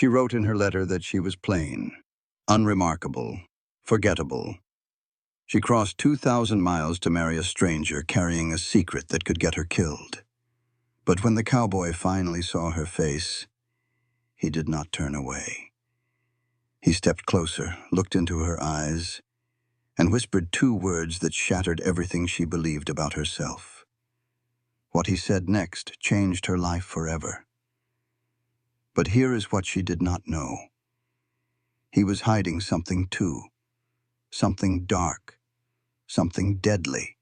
She wrote in her letter that she was plain, unremarkable, forgettable. She crossed 2,000 miles to marry a stranger carrying a secret that could get her killed. But when the cowboy finally saw her face, he did not turn away. He stepped closer, looked into her eyes, and whispered 2 words that shattered everything she believed about herself. What he said next changed her life forever. But here is what she did not know. He was hiding something too, something dark, something deadly.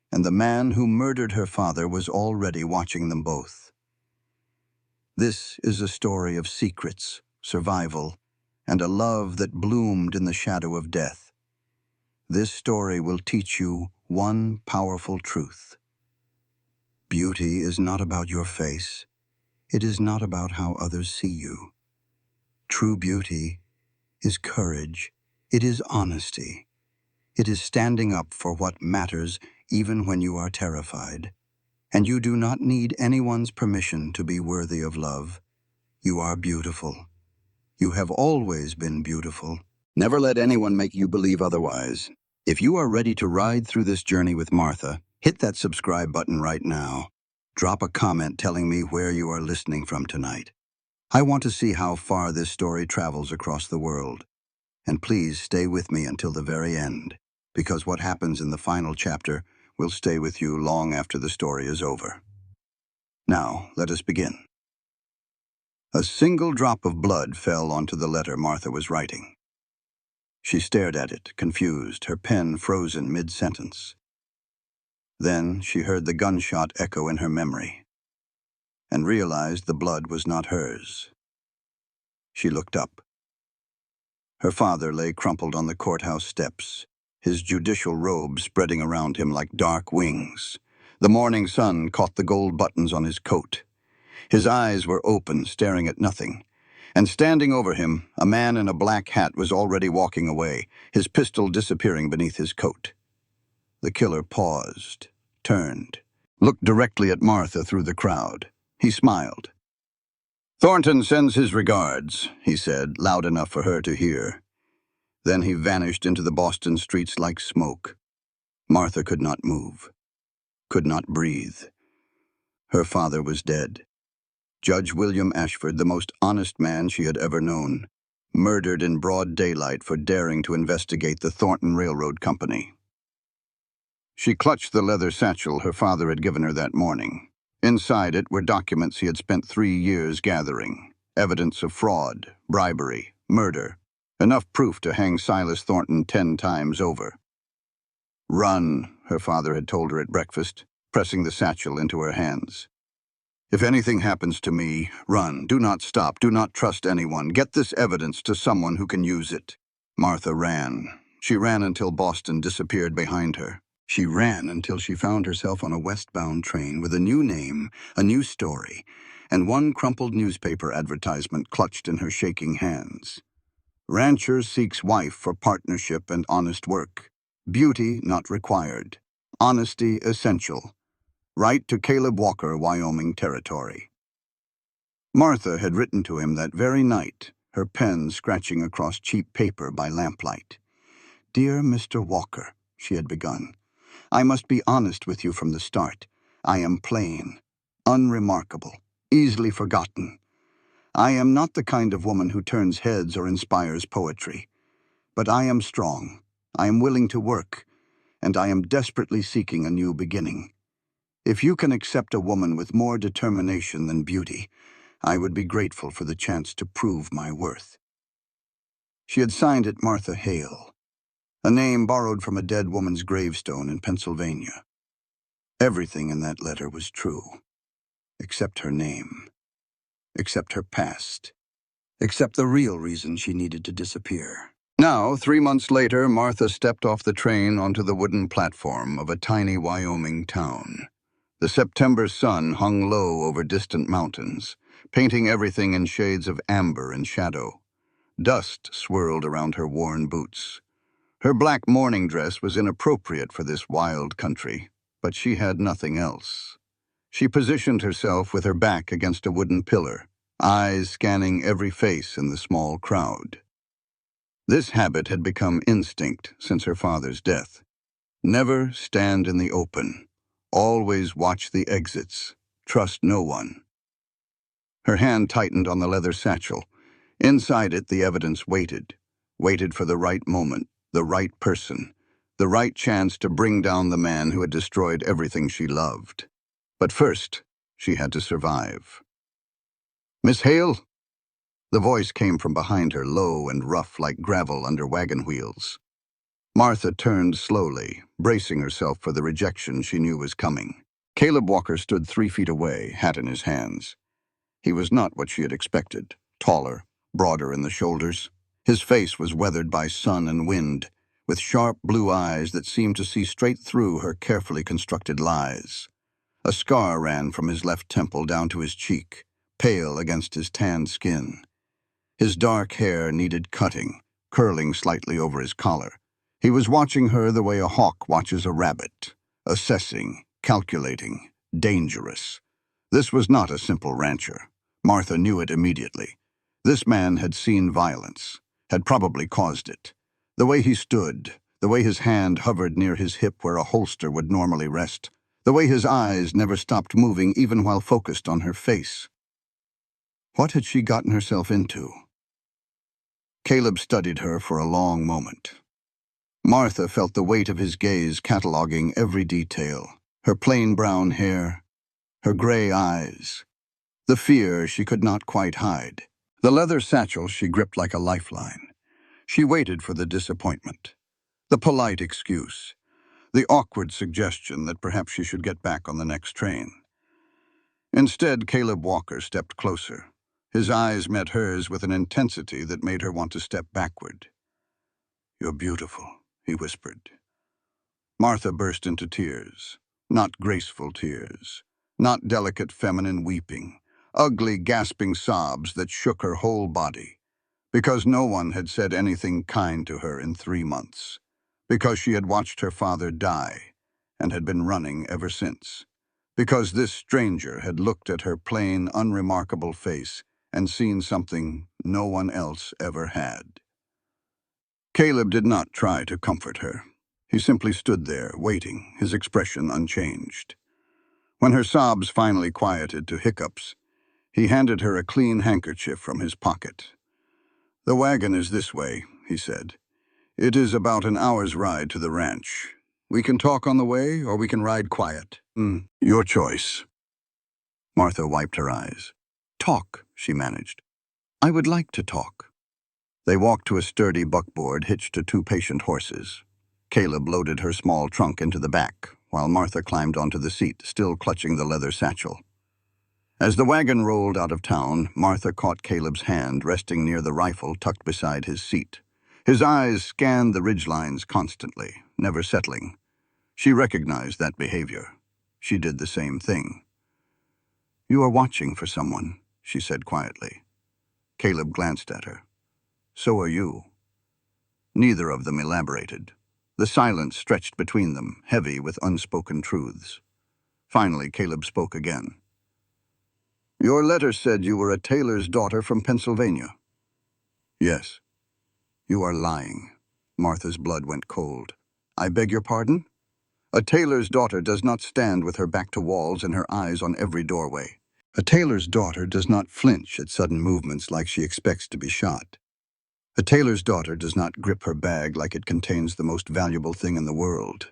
And the man who murdered her father was already watching them both. This is a story of secrets, survival, and a love that bloomed in the shadow of death. This story will teach you one powerful truth. Beauty is not about your face. It is not about how others see you. True beauty is courage. It is honesty. It is standing up for what matters even when you are terrified. And you do not need anyone's permission to be worthy of love. You are beautiful. You have always been beautiful. Never let anyone make you believe otherwise. If you are ready to ride through this journey with Martha, hit that subscribe button right now. Drop a comment telling me where you are listening from tonight. I want to see how far this story travels across the world. And please stay with me until the very end, because what happens in the final chapter will stay with you long after the story is over. Now, let us begin. A single drop of blood fell onto the letter Martha was writing. She stared at it, confused, her pen frozen mid-sentence. Then she heard the gunshot echo in her memory, and realized the blood was not hers. She looked up. Her father lay crumpled on the courthouse steps, his judicial robe spreading around him like dark wings. The morning sun caught the gold buttons on his coat. His eyes were open, staring at nothing. And standing over him, a man in a black hat was already walking away, his pistol disappearing beneath his coat. The killer paused, turned, looked directly at Martha through the crowd. He smiled. "Thornton sends his regards," he said, loud enough for her to hear. Then he vanished into the Boston streets like smoke. Martha could not move, could not breathe. Her father was dead. Judge William Ashford, the most honest man she had ever known, murdered in broad daylight for daring to investigate the Thornton Railroad Company. She clutched the leather satchel her father had given her that morning. Inside it were documents he had spent 3 years gathering, evidence of fraud, bribery, murder, enough proof to hang Silas Thornton 10 times over. "Run," her father had told her at breakfast, pressing the satchel into her hands. "If anything happens to me, run. Do not stop. Do not trust anyone. Get this evidence to someone who can use it." Martha ran. She ran until Boston disappeared behind her. She ran until she found herself on a westbound train with a new name, a new story, and one crumpled newspaper advertisement clutched in her shaking hands. "Rancher seeks wife for partnership and honest work. Beauty not required. Honesty essential. Write to Caleb Walker, Wyoming Territory." Martha had written to him that very night, her pen scratching across cheap paper by lamplight. "Dear Mr. Walker," she had begun, "I must be honest with you from the start. I am plain, unremarkable, easily forgotten. I am not the kind of woman who turns heads or inspires poetry. But I am strong, I am willing to work, and I am desperately seeking a new beginning. If you can accept a woman with more determination than beauty, I would be grateful for the chance to prove my worth." She had signed it Martha Hale, a name borrowed from a dead woman's gravestone in Pennsylvania. Everything in that letter was true, except her name, except her past, except the real reason she needed to disappear. Now, 3 months later, Martha stepped off the train onto the wooden platform of a tiny Wyoming town. The September sun hung low over distant mountains, painting everything in shades of amber and shadow. Dust swirled around her worn boots. Her black mourning dress was inappropriate for this wild country, but she had nothing else. She positioned herself with her back against a wooden pillar, eyes scanning every face in the small crowd. This habit had become instinct since her father's death. Never stand in the open. Always watch the exits. Trust no one. Her hand tightened on the leather satchel. Inside it, the evidence waited for the right moment, the right person, the right chance to bring down the man who had destroyed everything she loved. But first, she had to survive. "Miss Hale?" The voice came from behind her, low and rough like gravel under wagon wheels. Martha turned slowly, bracing herself for the rejection she knew was coming. Caleb Walker stood 3 feet away, hat in his hands. He was not what she had expected, taller, broader in the shoulders. His face was weathered by sun and wind, with sharp blue eyes that seemed to see straight through her carefully constructed lies. A scar ran from his left temple down to his cheek, pale against his tanned skin. His dark hair needed cutting, curling slightly over his collar. He was watching her the way a hawk watches a rabbit, assessing, calculating, dangerous. This was not a simple rancher. Martha knew it immediately. This man had seen violence, had probably caused it. The way he stood, the way his hand hovered near his hip where a holster would normally rest, the way his eyes never stopped moving even while focused on her face. What had she gotten herself into? Caleb studied her for a long moment. Martha felt the weight of his gaze cataloging every detail, her plain brown hair, her gray eyes, the fear she could not quite hide. The leather satchel she gripped like a lifeline. She waited for the disappointment, the polite excuse, the awkward suggestion that perhaps she should get back on the next train. Instead, Caleb Walker stepped closer. His eyes met hers with an intensity that made her want to step backward. "You're beautiful," he whispered. Martha burst into tears. Not graceful tears, not delicate feminine weeping, ugly gasping sobs that shook her whole body. Because no one had said anything kind to her in 3 months. Because she had watched her father die and had been running ever since. Because this stranger had looked at her plain, unremarkable face and seen something no one else ever had. Caleb did not try to comfort her. He simply stood there, waiting, his expression unchanged. When her sobs finally quieted to hiccups, he handed her a clean handkerchief from his pocket. "The wagon is this way," he said. "It is about an hour's ride to the ranch. We can talk on the way, or we can ride quiet. Your choice." Martha wiped her eyes. "Talk," she managed. "I would like to talk." They walked to a sturdy buckboard hitched to 2 patient horses. Caleb loaded her small trunk into the back, while Martha climbed onto the seat, still clutching the leather satchel. As the wagon rolled out of town, Martha caught Caleb's hand resting near the rifle tucked beside his seat. His eyes scanned the ridgelines constantly, never settling. She recognized that behavior. She did the same thing. "You are watching for someone," she said quietly. Caleb glanced at her. "So are you." Neither of them elaborated. The silence stretched between them, heavy with unspoken truths. Finally, Caleb spoke again. "Your letter said you were a tailor's daughter from Pennsylvania." "Yes." "You are lying." Martha's blood went cold. "I beg your pardon?" "A tailor's daughter does not stand with her back to walls and her eyes on every doorway. A tailor's daughter does not flinch at sudden movements like she expects to be shot. A tailor's daughter does not grip her bag like it contains the most valuable thing in the world."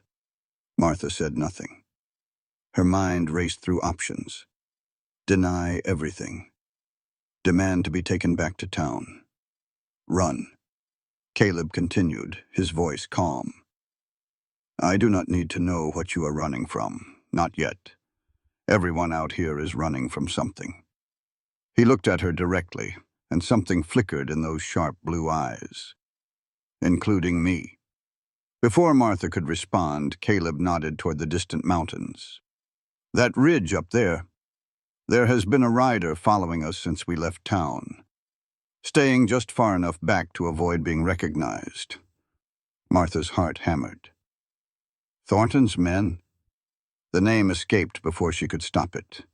Martha said nothing. Her mind raced through options. Deny everything. Demand to be taken back to town. Run. Caleb continued, his voice calm. "I do not need to know what you are running from. Not yet. Everyone out here is running from something." He looked at her directly, and something flickered in those sharp blue eyes. "Including me." Before Martha could respond, Caleb nodded toward the distant mountains. "That ridge up there. There has been a rider following us since we left town, staying just far enough back to avoid being recognized." Martha's heart hammered. "Thornton's men?" The name escaped before she could stop it.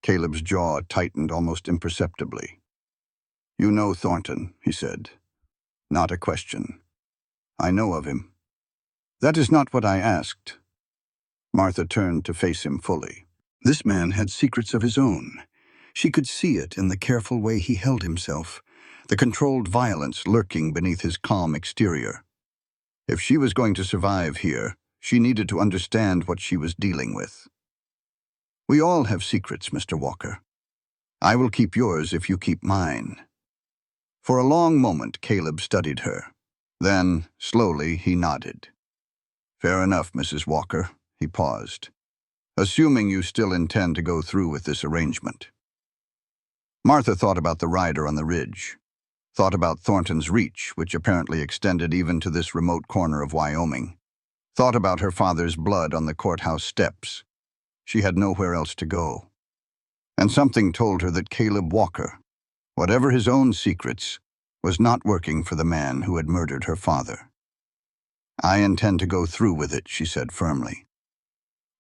Caleb's jaw tightened almost imperceptibly. "You know Thornton," he said. "Not a question. I know of him." "That is not what I asked." Martha turned to face him fully. This man had secrets of his own. She could see it in the careful way he held himself, the controlled violence lurking beneath his calm exterior. If she was going to survive here, she needed to understand what she was dealing with. "We all have secrets, Mr. Walker. I will keep yours if you keep mine." For a long moment, Caleb studied her. Then, slowly, he nodded. "Fair enough, Mrs. Walker." He paused. "Assuming you still intend to go through with this arrangement." Martha thought about the rider on the ridge, thought about Thornton's reach, which apparently extended even to this remote corner of Wyoming, thought about her father's blood on the courthouse steps. She had nowhere else to go. And something told her that Caleb Walker, whatever his own secrets, was not working for the man who had murdered her father. "I intend to go through with it," she said firmly.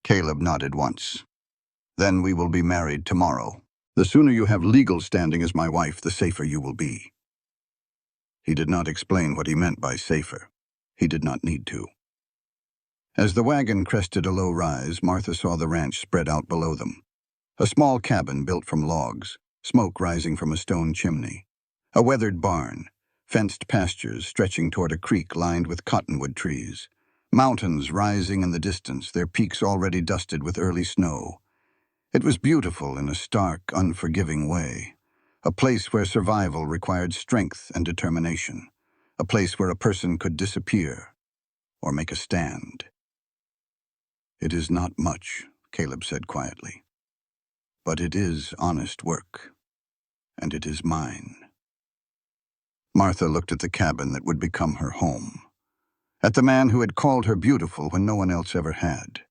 Caleb nodded once. "Then we will be married tomorrow. The sooner you have legal standing as my wife, the safer you will be." He did not explain what he meant by safer. He did not need to. As the wagon crested a low rise, Martha saw the ranch spread out below them. A small cabin built from logs, smoke rising from a stone chimney. A weathered barn, fenced pastures stretching toward a creek lined with cottonwood trees. Mountains rising in the distance, their peaks already dusted with early snow. It was beautiful in a stark, unforgiving way. A place where survival required strength and determination. A place where a person could disappear or make a stand. "It is not much," Caleb said quietly. "But it is honest work, and it is mine." Martha looked at the cabin that would become her home, at the man who had called her beautiful when no one else ever had,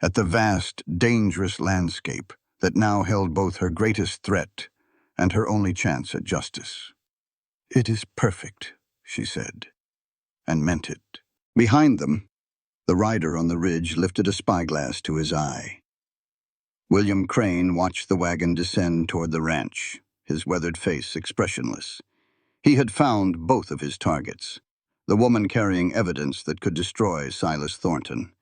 at the vast, dangerous landscape that now held both her greatest threat and her only chance at justice. "It is perfect," she said, and meant it. Behind them, the rider on the ridge lifted a spyglass to his eye. William Crane watched the wagon descend toward the ranch, his weathered face expressionless. He had found both of his targets, the woman carrying evidence that could destroy Silas Thornton,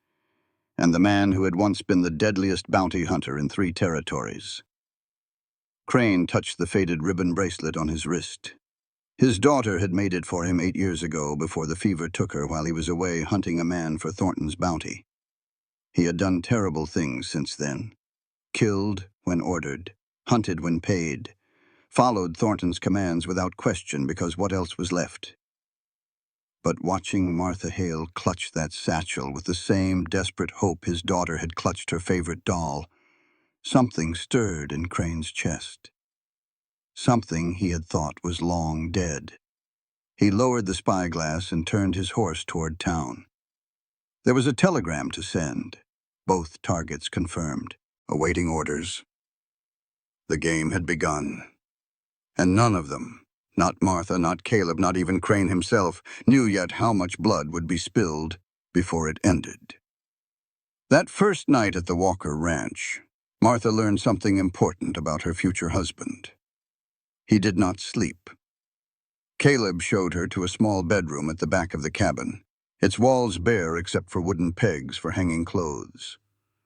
and the man who had once been the deadliest bounty hunter in 3 territories. Crane touched the faded ribbon bracelet on his wrist. His daughter had made it for him 8 years ago before the fever took her while he was away hunting a man for Thornton's bounty. He had done terrible things since then. Killed when ordered, hunted when paid, followed Thornton's commands without question because what else was left? But watching Martha Hale clutch that satchel with the same desperate hope his daughter had clutched her favorite doll, something stirred in Crane's chest. Something he had thought was long dead. He lowered the spyglass and turned his horse toward town. There was a telegram to send, both targets confirmed, awaiting orders. The game had begun. And none of them, not Martha, not Caleb, not even Crane himself, knew yet how much blood would be spilled before it ended. That first night at the Walker Ranch, Martha learned something important about her future husband. He did not sleep. Caleb showed her to a small bedroom at the back of the cabin, its walls bare except for wooden pegs for hanging clothes,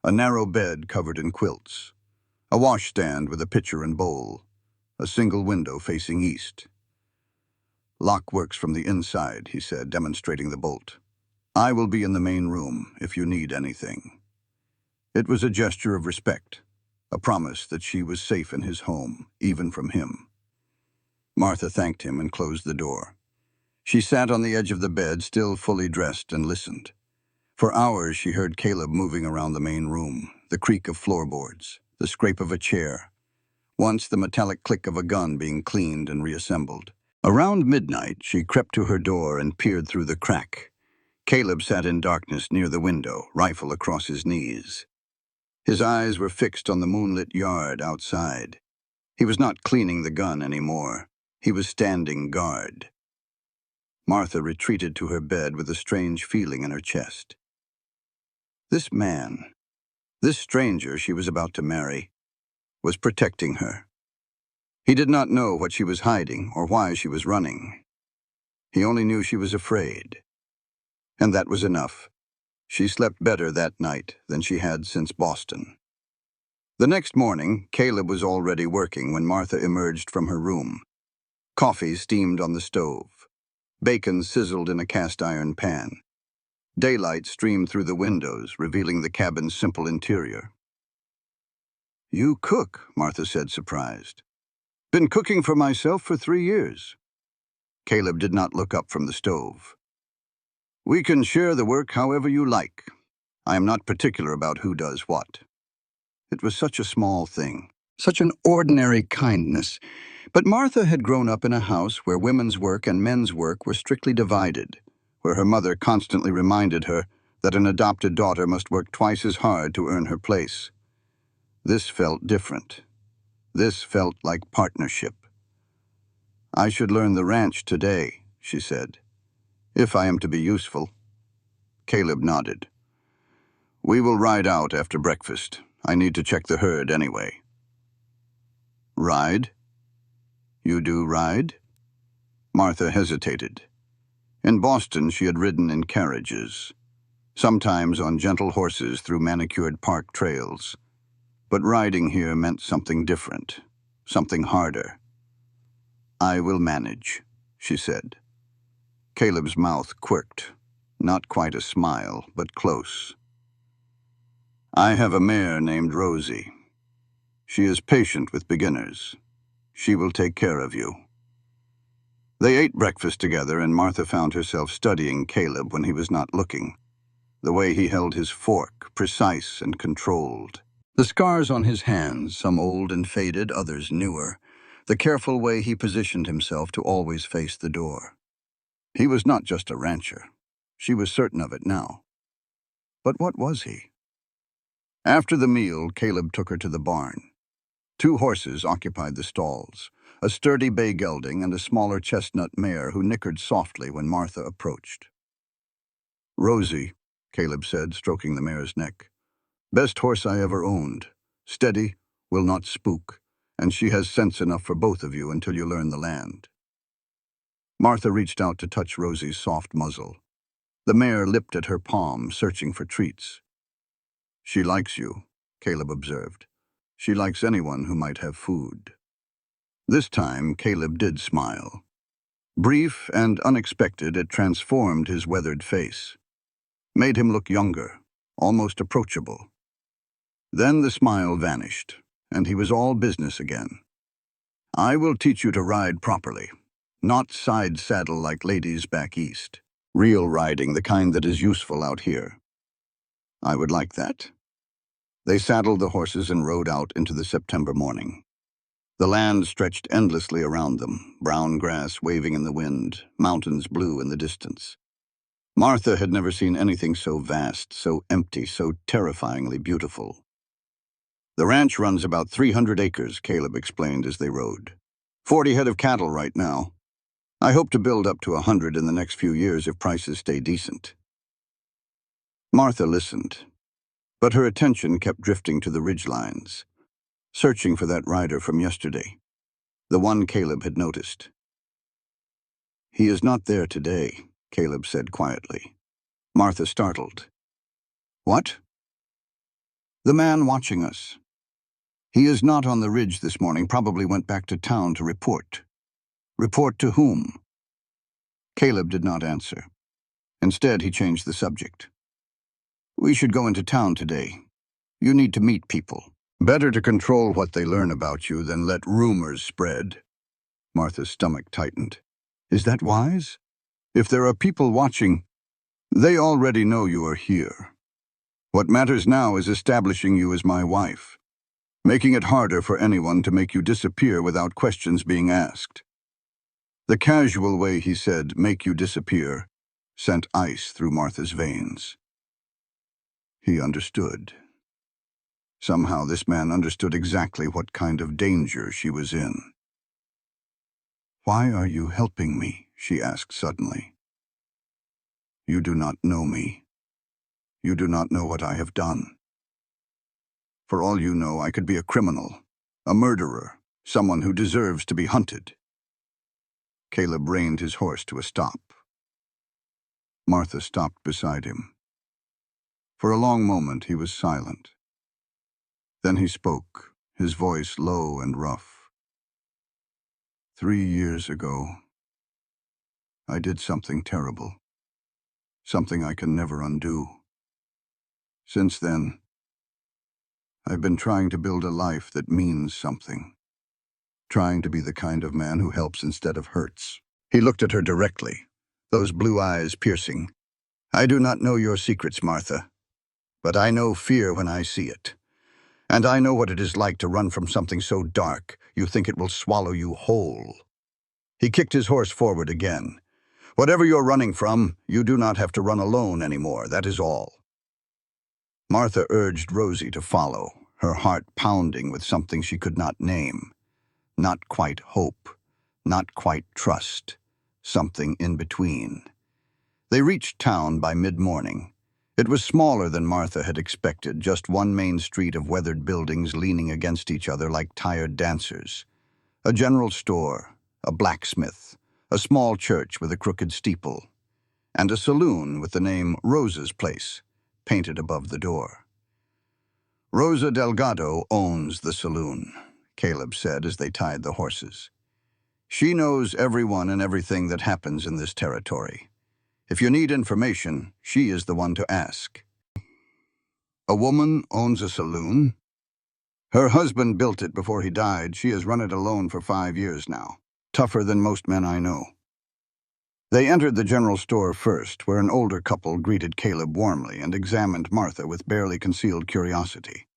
a narrow bed covered in quilts, a washstand with a pitcher and bowl, a single window facing east. "Lock works from the inside," he said, demonstrating the bolt. "I will be in the main room if you need anything." It was a gesture of respect, a promise that she was safe in his home, even from him. Martha thanked him and closed the door. She sat on the edge of the bed, still fully dressed, and listened. For hours she heard Caleb moving around the main room, the creak of floorboards, the scrape of a chair, once the metallic click of a gun being cleaned and reassembled. Around midnight, she crept to her door and peered through the crack. Caleb sat in darkness near the window, rifle across his knees. His eyes were fixed on the moonlit yard outside. He was not cleaning the gun anymore. He was standing guard. Martha retreated to her bed with a strange feeling in her chest. This man, this stranger she was about to marry, was protecting her. He did not know what she was hiding or why she was running. He only knew she was afraid. And that was enough. She slept better that night than she had since Boston. The next morning, Caleb was already working when Martha emerged from her room. Coffee steamed on the stove. Bacon sizzled in a cast-iron pan. Daylight streamed through the windows, revealing the cabin's simple interior. "You cook," Martha said, surprised. "Been cooking for myself for 3 years." Caleb did not look up from the stove. "We can share the work however you like. I am not particular about who does what." It was such a small thing, such an ordinary kindness. But Martha had grown up in a house where women's work and men's work were strictly divided, where her mother constantly reminded her that an adopted daughter must work twice as hard to earn her place. This felt different. This felt like partnership. "I should learn the ranch today," she said, "if I am to be useful." Caleb nodded. "We will ride out after breakfast. I need to check the herd anyway." "Ride? You do ride?" Martha hesitated. In Boston, she had ridden in carriages, sometimes on gentle horses through manicured park trails. But riding here meant something different, something harder. "I will manage," she said. Caleb's mouth quirked, not quite a smile, but close. "I have a mare named Rosie. She is patient with beginners. She will take care of you." They ate breakfast together, and Martha found herself studying Caleb when he was not looking. The way he held his fork, precise and controlled. The scars on his hands, some old and faded, others newer. The careful way he positioned himself to always face the door. He was not just a rancher. She was certain of it now. But what was he? After the meal, Caleb took her to the barn. 2 horses occupied the stalls, a sturdy bay gelding and a smaller chestnut mare who nickered softly when Martha approached. "Rosie," Caleb said, stroking the mare's neck. "Best horse I ever owned. Steady, will not spook, and she has sense enough for both of you until you learn the land." Martha reached out to touch Rosie's soft muzzle. The mare lipped at her palm, searching for treats. "She likes you," Caleb observed. "She likes anyone who might have food." This time, Caleb did smile. Brief and unexpected, it transformed his weathered face. Made him look younger, almost approachable. Then the smile vanished, and he was all business again. "I will teach you to ride properly, not side saddle like ladies back east. Real riding, the kind that is useful out here." "I would like that." They saddled the horses and rode out into the September morning. The land stretched endlessly around them, brown grass waving in the wind, mountains blue in the distance. Martha had never seen anything so vast, so empty, so terrifyingly beautiful. "The ranch runs about 300 acres, Caleb explained as they rode. 40 head of cattle right now. I hope to build up to 100 in the next few years if prices stay decent." Martha listened, but her attention kept drifting to the ridgelines, searching for that rider from yesterday, the one Caleb had noticed. "He is not there today," Caleb said quietly. Martha startled. "What?" "The man watching us. He is not on the ridge this morning, probably went back to town to report." "Report to whom?" Caleb did not answer. Instead, he changed the subject. "We should go into town today. You need to meet people. Better to control what they learn about you than let rumors spread." Martha's stomach tightened. "Is that wise? If there are people watching, they already know you are here. What matters now is establishing you as my wife, making it harder for anyone to make you disappear without questions being asked." The casual way he said, "make you disappear," sent ice through Martha's veins. He understood. Somehow this man understood exactly what kind of danger she was in. "Why are you helping me?" she asked suddenly. "You do not know me. You do not know what I have done. For all you know, I could be a criminal, A murderer, someone who deserves to be hunted. Caleb reined his horse to a stop. Martha stopped beside him. For a long moment he was silent. Then he spoke, his voice low and rough. 3 years ago, I did something terrible. Something I can never undo. Since then, I've been trying to build a life that means something. Trying to be the kind of man who helps instead of hurts. He looked at her directly, those blue eyes piercing. I do not know your secrets, Martha, but I know fear when I see it. And I know what it is like to run from something so dark you think it will swallow you whole. He kicked his horse forward again. Whatever you're running from, you do not have to run alone anymore, that is all. Martha urged Rosie to follow, her heart pounding with something she could not name. Not quite hope, not quite trust, something in between. They reached town by mid-morning. It was smaller than Martha had expected, just one main street of weathered buildings leaning against each other like tired dancers. A general store, a blacksmith, a small church with a crooked steeple, and a saloon with the name Rosa's Place painted above the door. Rosa Delgado owns the saloon, Caleb said as they tied the horses. She knows everyone and everything that happens in this territory. If you need information, she is the one to ask. A woman owns a saloon? Her husband built it before he died. She has run it alone for 5 years now. Tougher than most men I know. They entered the general store first, where an older couple greeted Caleb warmly and examined Martha with barely concealed curiosity.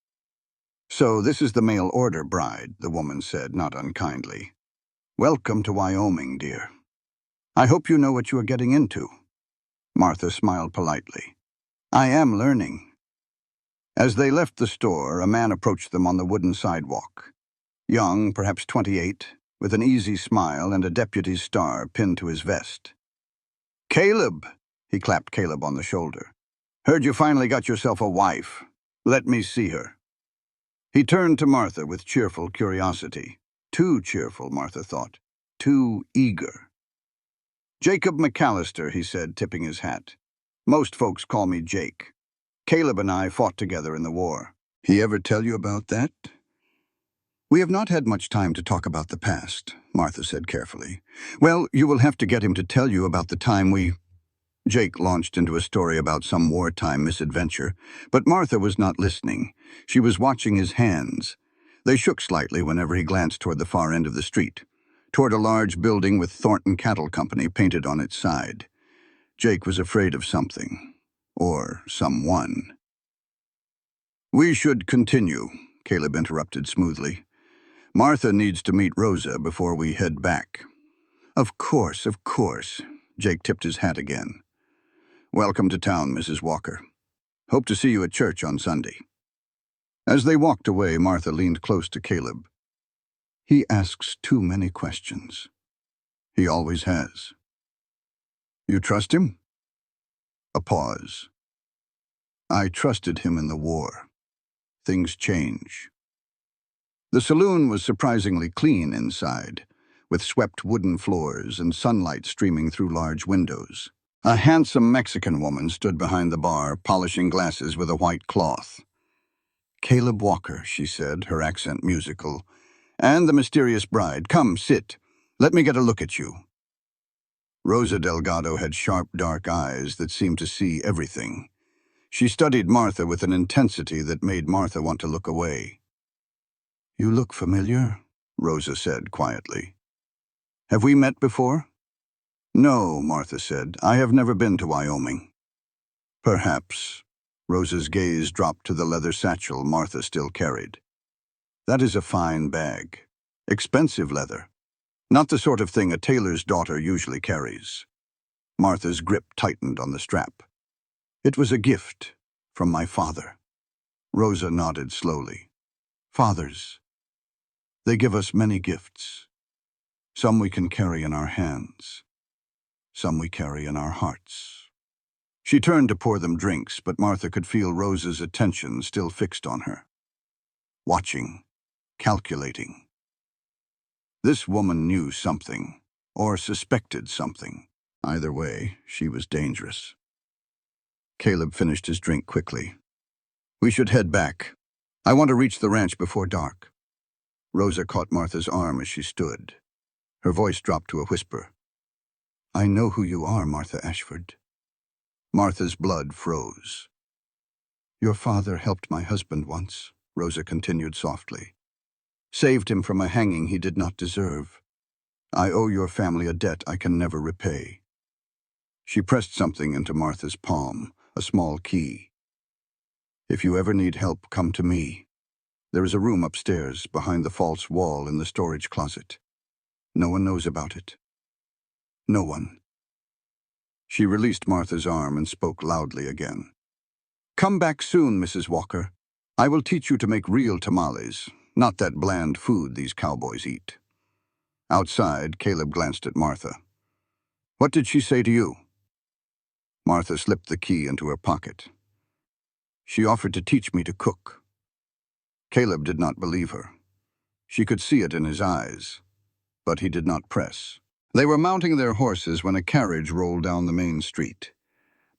So this is the mail order bride, the woman said, not unkindly. Welcome to Wyoming, dear. I hope you know what you are getting into. Martha smiled politely. I am learning. As they left the store, a man approached them on the wooden sidewalk. Young, perhaps 28, with an easy smile and a deputy's star pinned to his vest. Caleb, he clapped Caleb on the shoulder. Heard you finally got yourself a wife. Let me see her. He turned to Martha with cheerful curiosity. Too cheerful, Martha thought. Too eager. Jacob McAllister, he said, tipping his hat. Most folks call me Jake. Caleb and I fought together in the war. He ever tell you about that? We have not had much time to talk about the past, Martha said carefully. Well, you will have to get him to tell you about the time we... Jake launched into a story about some wartime misadventure, but Martha was not listening. She was watching his hands. They shook slightly whenever he glanced toward the far end of the street, toward a large building with Thornton Cattle Company painted on its side. Jake was afraid of something, or someone. We should continue, Caleb interrupted smoothly. Martha needs to meet Rosa before we head back. Of course, Jake tipped his hat again. Welcome to town, Mrs. Walker. Hope to see you at church on Sunday. As they walked away, Martha leaned close to Caleb. He asks too many questions. He always has. You trust him? A pause. I trusted him in the war. Things change. The saloon was surprisingly clean inside, with swept wooden floors and sunlight streaming through large windows. A handsome Mexican woman stood behind the bar, polishing glasses with a white cloth. Caleb Walker, she said, her accent musical. And the mysterious bride. Come, sit. Let me get a look at you. Rosa Delgado had sharp, dark eyes that seemed to see everything. She studied Martha with an intensity that made Martha want to look away. You look familiar, Rosa said quietly. Have we met before? No, Martha said. I have never been to Wyoming. Perhaps. Rosa's gaze dropped to the leather satchel Martha still carried. That is a fine bag. Expensive leather. Not the sort of thing a tailor's daughter usually carries. Martha's grip tightened on the strap. It was a gift from my father. Rosa nodded slowly. Fathers. They give us many gifts. Some we can carry in our hands. Some we carry in our hearts. She turned to pour them drinks, but Martha could feel Rosa's attention still fixed on her. Watching. calculating. This woman knew something, or suspected something. Either way, she was dangerous. Caleb finished his drink quickly. We should head back. I want to reach the ranch before dark. Rosa caught Martha's arm as she stood. Her voice dropped to a whisper. I know who you are, Martha Ashford. Martha's blood froze. Your father helped my husband once, Rosa continued softly. Saved him from a hanging he did not deserve. I owe your family a debt I can never repay. She pressed something into Martha's palm, a small key. If you ever need help, come to me. There is a room upstairs, behind the false wall in the storage closet. No one knows about it. No one. She released Martha's arm and spoke loudly again. Come back soon, Mrs. Walker. I will teach you to make real tamales, not that bland food these cowboys eat. Outside, Caleb glanced at Martha. What did she say to you? Martha slipped the key into her pocket. She offered to teach me to cook. Caleb did not believe her. She could see it in his eyes, but he did not press. They were mounting their horses when a carriage rolled down the main street,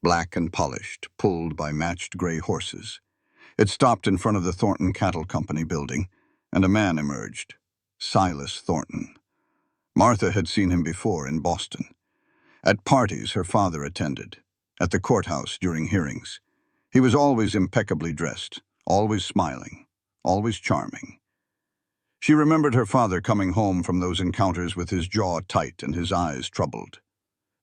black and polished, pulled by matched gray horses. It stopped in front of the Thornton Cattle Company building, and a man emerged, Silas Thornton. Martha had seen him before in Boston. At parties her father attended, at the courthouse during hearings. He was always impeccably dressed, always smiling, always charming. She remembered her father coming home from those encounters with his jaw tight and his eyes troubled.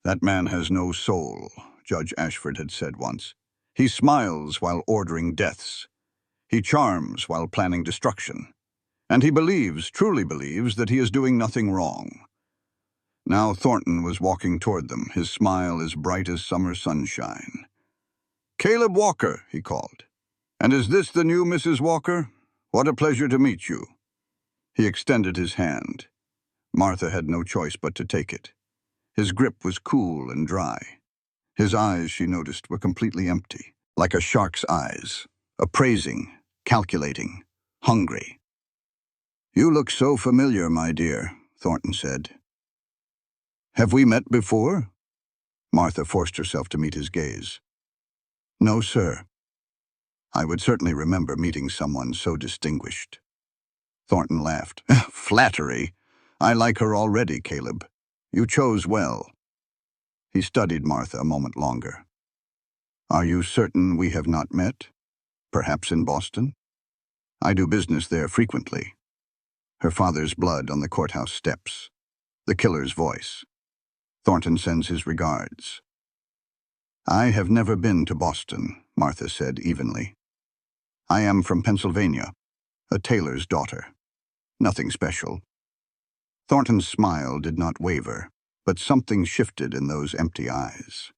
That man has no soul, Judge Ashford had said once. He smiles while ordering deaths. He charms while planning destruction. And he believes, truly believes, that he is doing nothing wrong. Now Thornton was walking toward them, his smile as bright as summer sunshine. Caleb Walker, he called. And is this the new Mrs. Walker? What a pleasure to meet you. He extended his hand. Martha had no choice but to take it. His grip was cool and dry. His eyes, she noticed, were completely empty, like a shark's eyes, appraising, calculating, hungry. You look so familiar, my dear, Thornton said. Have we met before? Martha forced herself to meet his gaze. No, sir. I would certainly remember meeting someone so distinguished. Thornton laughed. Flattery. I like her already, Caleb. You chose well. He studied Martha a moment longer. Are you certain we have not met? Perhaps in Boston? I do business there frequently. Her father's blood on the courthouse steps. The killer's voice. Thornton sends his regards. I have never been to Boston, Martha said evenly. I am from Pennsylvania, a tailor's daughter. Nothing special. Thornton's smile did not waver, but something shifted in those empty eyes.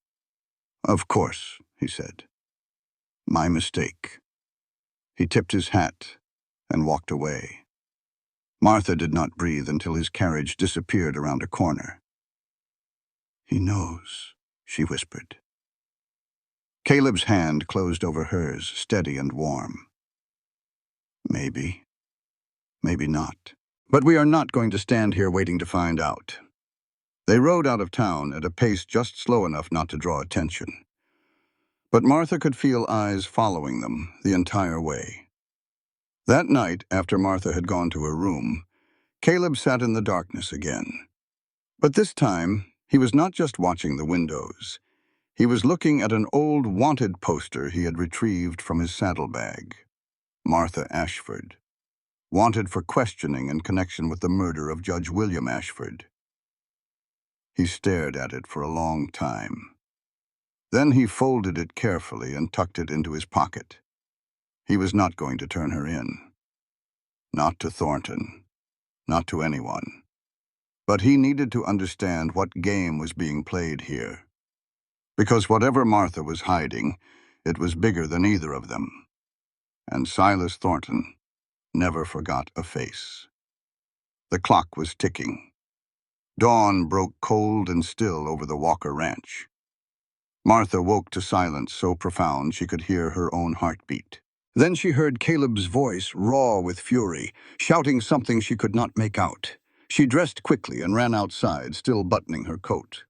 Of course, he said. My mistake. He tipped his hat and walked away. Martha did not breathe until his carriage disappeared around a corner. He knows, she whispered. Caleb's hand closed over hers, steady and warm. Maybe. Maybe not. But we are not going to stand here waiting to find out. They rode out of town at a pace just slow enough not to draw attention. But Martha could feel eyes following them the entire way. That night, after Martha had gone to her room, Caleb sat in the darkness again. But this time, he was not just watching the windows. He was looking at an old wanted poster he had retrieved from his saddlebag. Martha Ashford. Wanted for questioning in connection with the murder of Judge William Ashford. He stared at it for a long time. Then he folded it carefully and tucked it into his pocket. He was not going to turn her in. Not to Thornton. Not to anyone. But he needed to understand what game was being played here. Because whatever Martha was hiding, it was bigger than either of them. And Silas Thornton never forgot a face. The clock was ticking. Dawn broke cold and still over the Walker Ranch. Martha woke to silence so profound she could hear her own heartbeat. Then she heard Caleb's voice, raw with fury, shouting something she could not make out. She dressed quickly and ran outside, still buttoning her coat.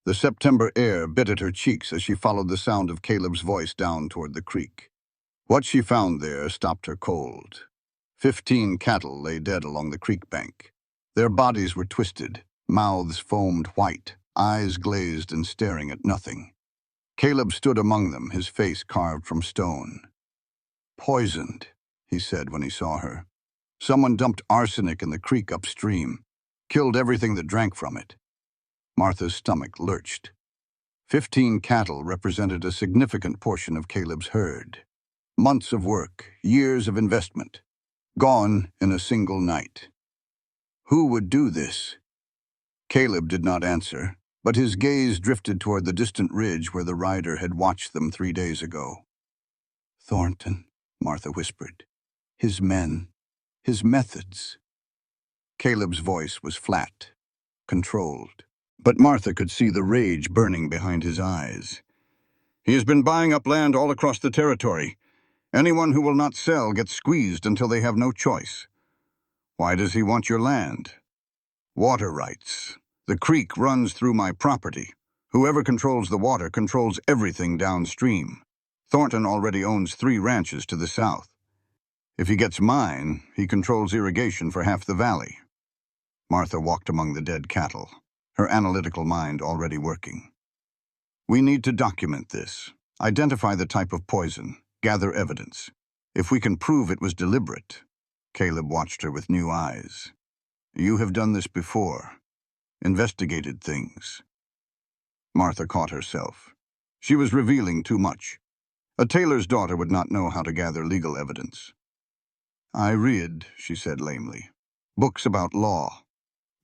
The September air bit at her cheeks as she followed the sound of Caleb's voice down toward the creek. What she found there stopped her cold. 15 cattle lay dead along the creek bank. Their bodies were twisted, mouths foamed white, eyes glazed and staring at nothing. Caleb stood among them, his face carved from stone. "Poisoned," he said when he saw her. "Someone dumped arsenic in the creek upstream. Killed everything that drank from it." Martha's stomach lurched. 15 cattle represented a significant portion of Caleb's herd. Months of work, years of investment, gone in a single night. Who would do this? Caleb did not answer, but his gaze drifted toward the distant ridge where the rider had watched them 3 days ago. "Thornton," Martha whispered. "His men, his methods." Caleb's voice was flat, controlled, but Martha could see the rage burning behind his eyes. "He has been buying up land all across the territory. Anyone who will not sell gets squeezed until they have no choice. Why does he want your land?" "Water rights. The creek runs through my property. Whoever controls the water controls everything downstream. Thornton already owns 3 ranches to the south. If he gets mine, he controls irrigation for half the valley." Martha walked among the dead cattle, her analytical mind already working. "We need to document this, identify the type of poison, gather evidence. If we can prove it was deliberate." Caleb watched her with new eyes. "You have done this before, investigated things." Martha caught herself. She was revealing too much. A tailor's daughter would not know how to gather legal evidence. "I read," she said lamely, "books about law.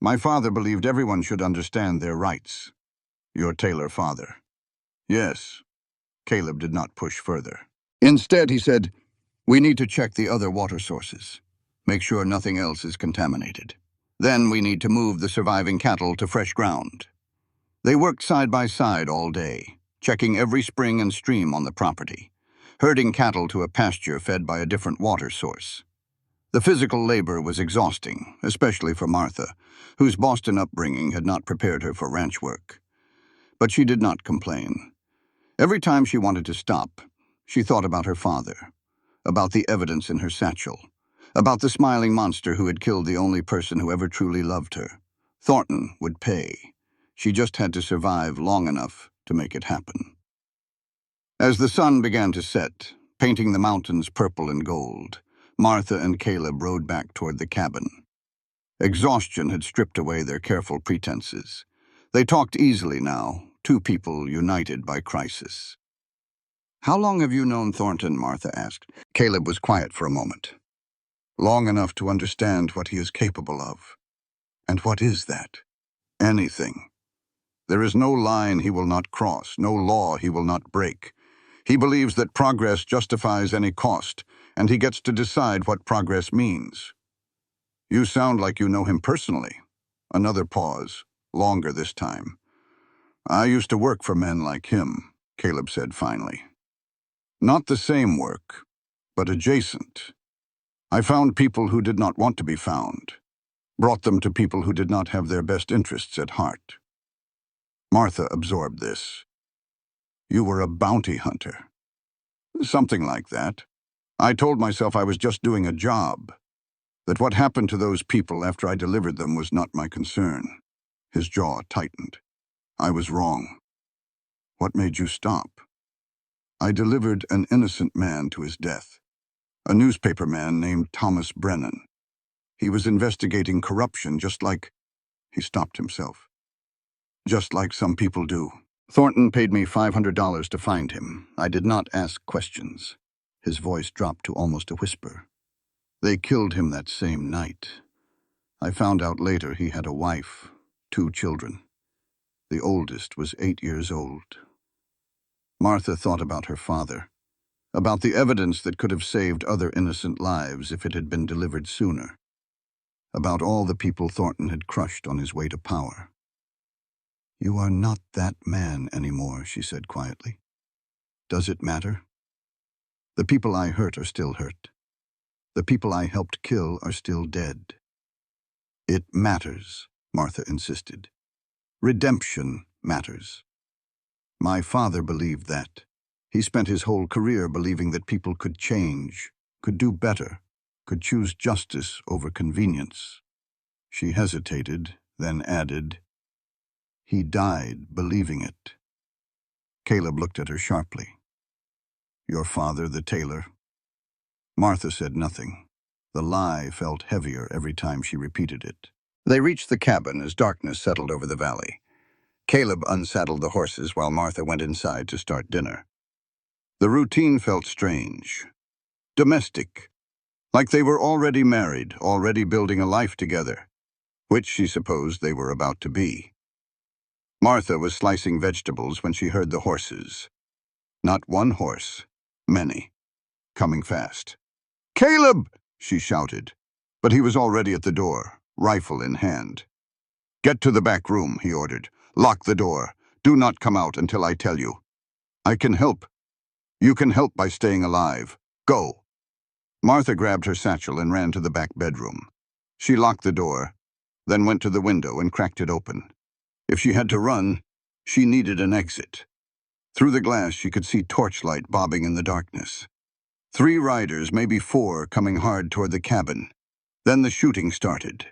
My father believed everyone should understand their rights." "Your tailor father?" "Yes." Caleb did not push further. Instead, he said, "We need to check the other water sources. Make sure nothing else is contaminated. Then we need to move the surviving cattle to fresh ground." They worked side by side all day, checking every spring and stream on the property, herding cattle to a pasture fed by a different water source. The physical labor was exhausting, especially for Martha, whose Boston upbringing had not prepared her for ranch work. But she did not complain. Every time she wanted to stop, she thought about her father, about the evidence in her satchel, about the smiling monster who had killed the only person who ever truly loved her. Thornton would pay. She just had to survive long enough to make it happen. As the sun began to set, painting the mountains purple and gold, Martha and Caleb rode back toward the cabin. Exhaustion had stripped away their careful pretenses. They talked easily now, 2 people united by crisis. "How long have you known Thornton?" Martha asked. Caleb was quiet for a moment. "Long enough to understand what he is capable of." "And what is that?" "Anything. There is no line he will not cross, no law he will not break. He believes that progress justifies any cost, and he gets to decide what progress means." "You sound like you know him personally." Another pause, longer this time. "I used to work for men like him," Caleb said finally. "Not the same work, but adjacent. I found people who did not want to be found, brought them to people who did not have their best interests at heart." Martha absorbed this. "You were a bounty hunter." "Something like that. I told myself I was just doing a job, that what happened to those people after I delivered them was not my concern." His jaw tightened. "I was wrong." "What made you stop?" "I delivered an innocent man to his death. A newspaper man named Thomas Brennan. He was investigating corruption just like—" He stopped himself. "Just like some people do. Thornton paid me $500 to find him. I did not ask questions." His voice dropped to almost a whisper. "They killed him that same night. I found out later he had a wife, 2 children. The oldest was 8 years old." Martha thought about her father, about the evidence that could have saved other innocent lives if it had been delivered sooner, about all the people Thornton had crushed on his way to power. "You are not that man anymore," she said quietly. "Does it matter?" The people I hurt are still hurt. The people I helped kill are still dead. It matters, Martha insisted. Redemption matters. My father believed that. He spent his whole career believing that people could change, could do better, could choose justice over convenience. She hesitated, then added, "He died believing it." Caleb looked at her sharply. "Your father, the tailor?" Martha said nothing. The lie felt heavier every time she repeated it. They reached the cabin as darkness settled over the valley. Caleb unsaddled the horses while Martha went inside to start dinner. The routine felt strange, domestic, like they were already married, already building a life together, which she supposed they were about to be. Martha was slicing vegetables when she heard the horses. Not one horse, many, coming fast. "Caleb!" she shouted, but he was already at the door, rifle in hand. "Get to the back room," he ordered. "Lock the door. Do not come out until I tell you. I can help. You can help by staying alive. Go." Martha grabbed her satchel and ran to the back bedroom. She locked the door, then went to the window and cracked it open. If she had to run, she needed an exit. Through the glass, she could see torchlight bobbing in the darkness. 3 riders, maybe 4, coming hard toward the cabin. Then the shooting started.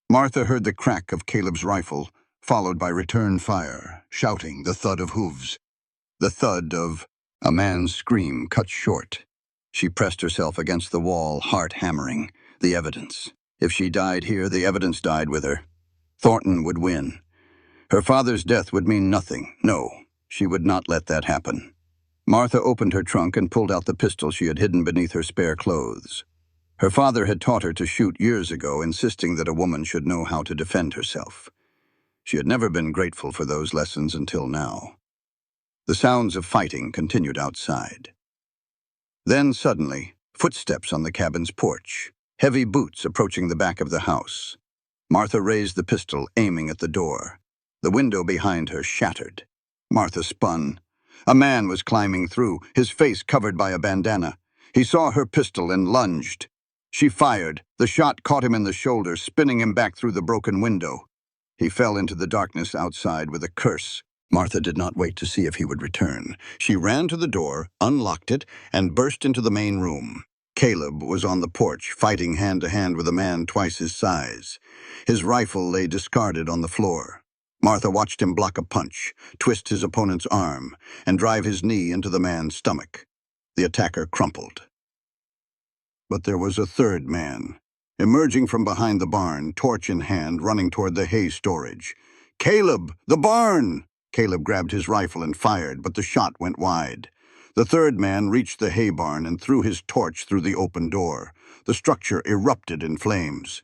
Martha heard the crack of Caleb's rifle, followed by return fire, shouting, the thud of hooves. The thud of a man's scream cut short. She pressed herself against the wall, heart hammering. The evidence. If she died here, the evidence died with her. Thornton would win. Her father's death would mean nothing. No, she would not let that happen. Martha opened her trunk and pulled out the pistol she had hidden beneath her spare clothes. Her father had taught her to shoot years ago, insisting that a woman should know how to defend herself. She had never been grateful for those lessons until now. The sounds of fighting continued outside. Then suddenly, footsteps on the cabin's porch, heavy boots approaching the back of the house. Martha raised the pistol, aiming at the door. The window behind her shattered. Martha spun. A man was climbing through, his face covered by a bandana. He saw her pistol and lunged. She fired. The shot caught him in the shoulder, spinning him back through the broken window. He fell into the darkness outside with a curse. Martha did not wait to see if he would return. She ran to the door, unlocked it, and burst into the main room. Caleb was on the porch, fighting hand-to-hand with a man twice his size. His rifle lay discarded on the floor. Martha watched him block a punch, twist his opponent's arm, and drive his knee into the man's stomach. The attacker crumpled. But there was a third man, emerging from behind the barn, torch in hand, running toward the hay storage. "Caleb, the barn!" Caleb grabbed his rifle and fired, but the shot went wide. The third man reached the hay barn and threw his torch through the open door. The structure erupted in flames.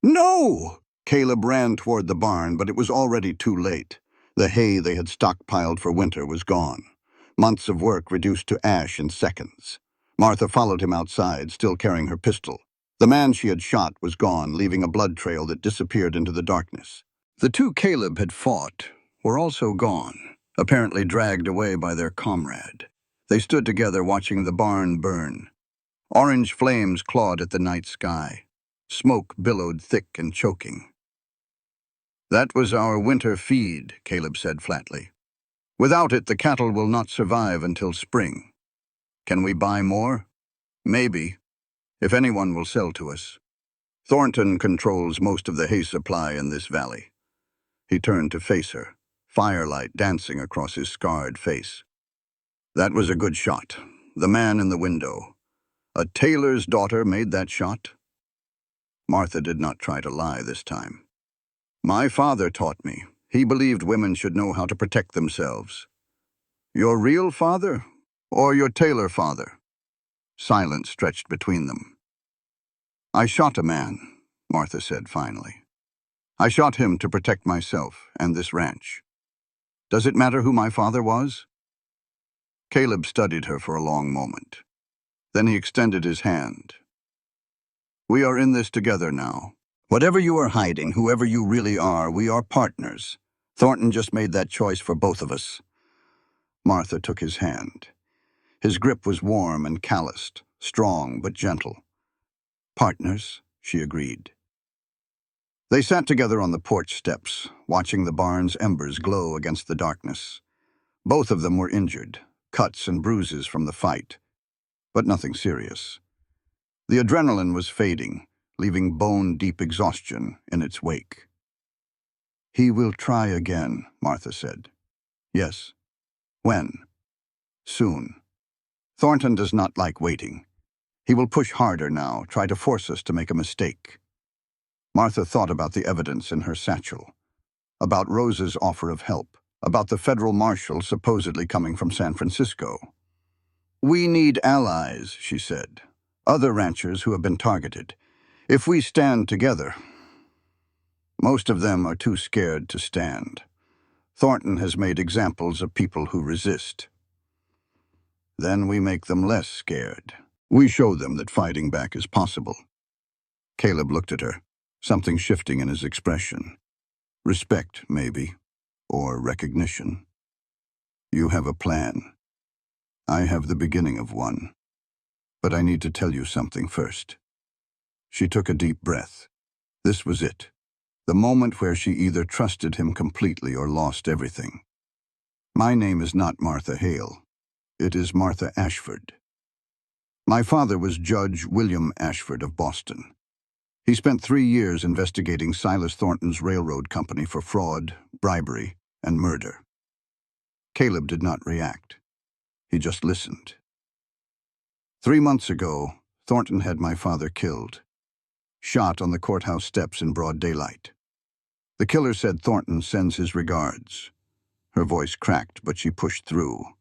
"No!" Caleb ran toward the barn, but it was already too late. The hay they had stockpiled for winter was gone. Months of work reduced to ash in seconds. Martha followed him outside, still carrying her pistol. The man she had shot was gone, leaving a blood trail that disappeared into the darkness. The 2 Caleb had fought were also gone, apparently dragged away by their comrade. They stood together watching the barn burn. Orange flames clawed at the night sky. Smoke billowed thick and choking. "That was our winter feed," Caleb said flatly. "Without it, the cattle will not survive until spring. Can we buy more? Maybe, if anyone will sell to us. Thornton controls most of the hay supply in this valley." He turned to face her, firelight dancing across his scarred face. "That was a good shot. The man in the window. A tailor's daughter made that shot?" Martha did not try to lie this time. "My father taught me. He believed women should know how to protect themselves." "Your real father? Or your tailor father?" Silence stretched between them. "I shot a man," Martha said finally. "I shot him to protect myself and this ranch. Does it matter who my father was?" Caleb studied her for a long moment. Then he extended his hand. "We are in this together now. Whatever you are hiding, whoever you really are, we are partners. Thornton just made that choice for both of us." Martha took his hand. His grip was warm and calloused, strong but gentle. "Partners," she agreed. They sat together on the porch steps, watching the barn's embers glow against the darkness. Both of them were injured, cuts and bruises from the fight, but nothing serious. The adrenaline was fading, leaving bone-deep exhaustion in its wake. "He will try again," Martha said. "Yes." "When?" "Soon. Thornton does not like waiting. He will push harder now, try to force us to make a mistake." Martha thought about the evidence in her satchel, about Rose's offer of help, about the federal marshal supposedly coming from San Francisco. "We need allies," she said, "other ranchers who have been targeted. If we stand together..." "Most of them are too scared to stand. Thornton has made examples of people who resist." "Then we make them less scared. We show them that fighting back is possible." Caleb looked at her, something shifting in his expression. Respect, maybe, or recognition. "You have a plan. I have the beginning of one. But I need to tell you something first." She took a deep breath. This was it. The moment where she either trusted him completely or lost everything. "My name is not Martha Hale. It is Martha Ashford. My father was Judge William Ashford of Boston. He spent 3 years investigating Silas Thornton's railroad company for fraud, bribery, and murder." Caleb did not react. He just listened. "3 months ago, Thornton had my father killed. Shot on the courthouse steps in broad daylight. The killer said Thornton sends his regards." Her voice cracked, but she pushed through.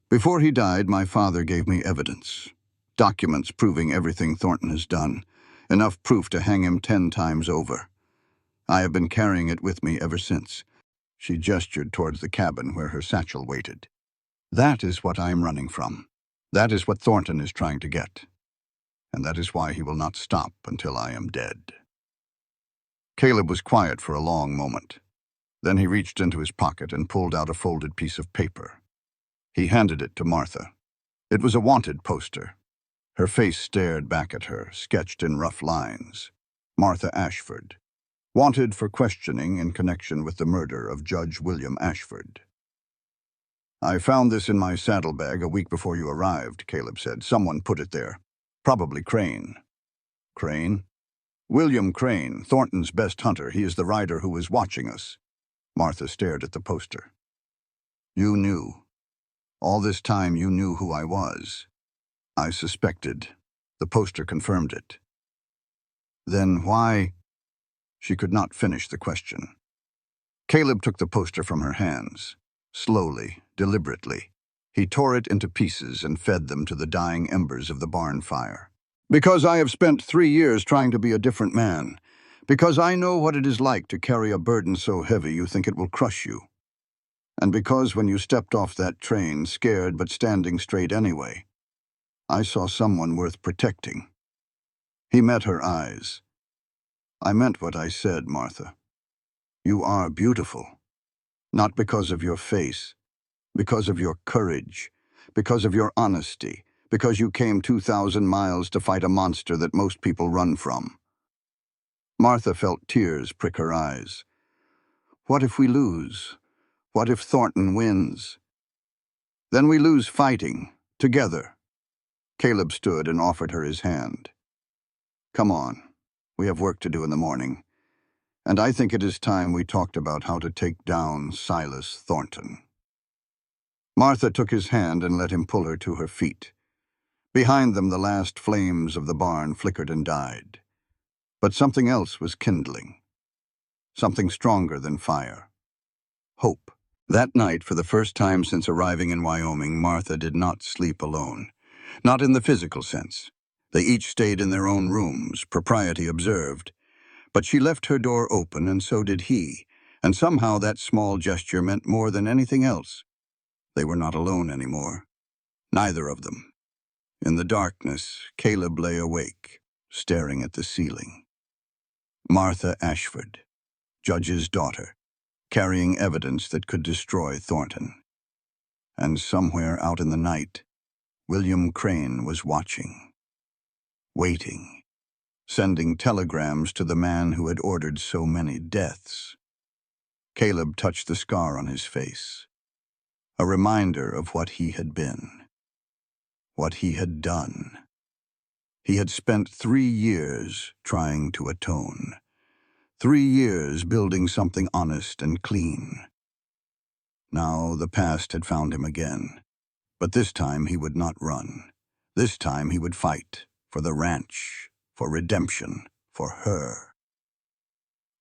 "Before he died, my father gave me evidence. Documents proving everything Thornton has done. Enough proof to hang him 10 times over. I have been carrying it with me ever since." She gestured towards the cabin where her satchel waited. "That is what I am running from. That is what Thornton is trying to get. And that is why he will not stop until I am dead." Caleb was quiet for a long moment. Then he reached into his pocket and pulled out a folded piece of paper. He handed it to Martha. It was a wanted poster. Her face stared back at her, sketched in rough lines. "Martha Ashford. Wanted for questioning in connection with the murder of Judge William Ashford." "I found this in my saddlebag a week before you arrived," Caleb said. "Someone put it there. Probably Crane." "Crane?" "William Crane, Thornton's best hunter. He is the rider who was watching us." Martha stared at the poster. "You knew. All this time you knew who I was." "I suspected. The poster confirmed it." "Then why—" She could not finish the question. Caleb took the poster from her hands. Slowly, deliberately. He tore it into pieces and fed them to the dying embers of the barn fire. "Because I have spent 3 years trying to be a different man. Because I know what it is like to carry a burden so heavy you think it will crush you. And because when you stepped off that train, scared but standing straight anyway, I saw someone worth protecting." He met her eyes. "I meant what I said, Martha. You are beautiful. Not because of your face, because of your courage, because of your honesty, because you came 2,000 miles to fight a monster that most people run from." Martha felt tears prick her eyes. "What if we lose? What if Thornton wins?" "Then we lose fighting, together." Caleb stood and offered her his hand. "Come on. We have work to do in the morning. And I think it is time we talked about how to take down Silas Thornton." Martha took his hand and let him pull her to her feet. Behind them, the last flames of the barn flickered and died. But something else was kindling. Something stronger than fire. Hope. That night, for the first time since arriving in Wyoming, Martha did not sleep alone. Not in the physical sense. They each stayed in their own rooms, propriety observed. But she left her door open, and so did he, and somehow that small gesture meant more than anything else. They were not alone anymore. Neither of them. In the darkness, Caleb lay awake, staring at the ceiling. Martha Ashford, Judge's daughter, carrying evidence that could destroy Thornton. And somewhere out in the night, William Crane was watching, waiting, sending telegrams to the man who had ordered so many deaths. Caleb touched the scar on his face, a reminder of what he had been, what he had done. He had spent 3 years trying to atone, 3 years building something honest and clean. Now the past had found him again, but this time he would not run. This time he would fight for the ranch, for redemption, for her.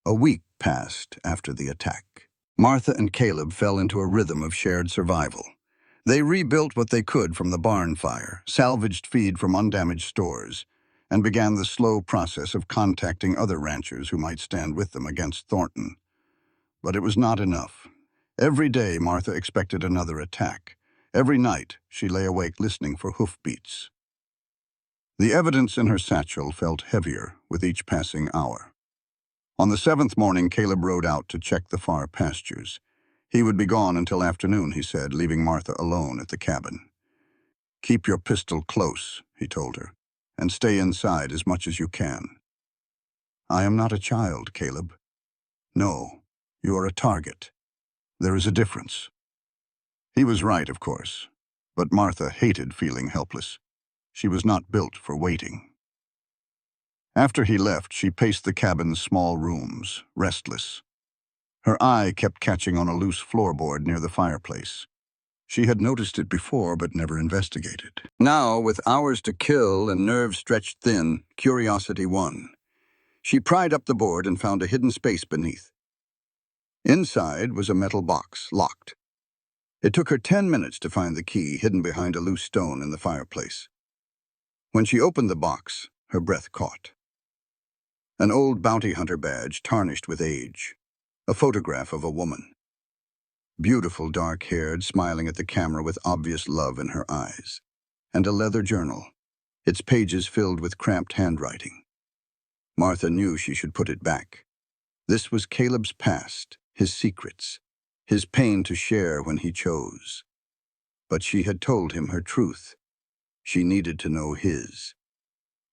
A week passed after the attack. Martha and Caleb fell into a rhythm of shared survival. They rebuilt what they could from the barn fire, salvaged feed from undamaged stores, and began the slow process of contacting other ranchers who might stand with them against Thornton. But it was not enough. Every day Martha expected another attack. Every night she lay awake listening for hoofbeats. The evidence in her satchel felt heavier with each passing hour. On the 7th morning, Caleb rode out to check the far pastures. He would be gone until afternoon, he said, leaving Martha alone at the cabin. "Keep your pistol close," he told her, "and stay inside as much as you can." "I am not a child, Caleb." "No, you are a target. There is a difference." He was right, of course, but Martha hated feeling helpless. She was not built for waiting. After he left, she paced the cabin's small rooms, restless. Her eye kept catching on a loose floorboard near the fireplace. She had noticed it before but never investigated. Now, with hours to kill and nerves stretched thin, curiosity won. She pried up the board and found a hidden space beneath. Inside was a metal box, locked. It took her 10 minutes to find the key hidden behind a loose stone in the fireplace. When she opened the box, her breath caught. An old bounty hunter badge tarnished with age. A photograph of a woman. Beautiful, dark-haired, smiling at the camera with obvious love in her eyes. And a leather journal, its pages filled with cramped handwriting. Martha knew she should put it back. This was Caleb's past, his secrets, his pain to share when he chose. But she had told him her truth. She needed to know his.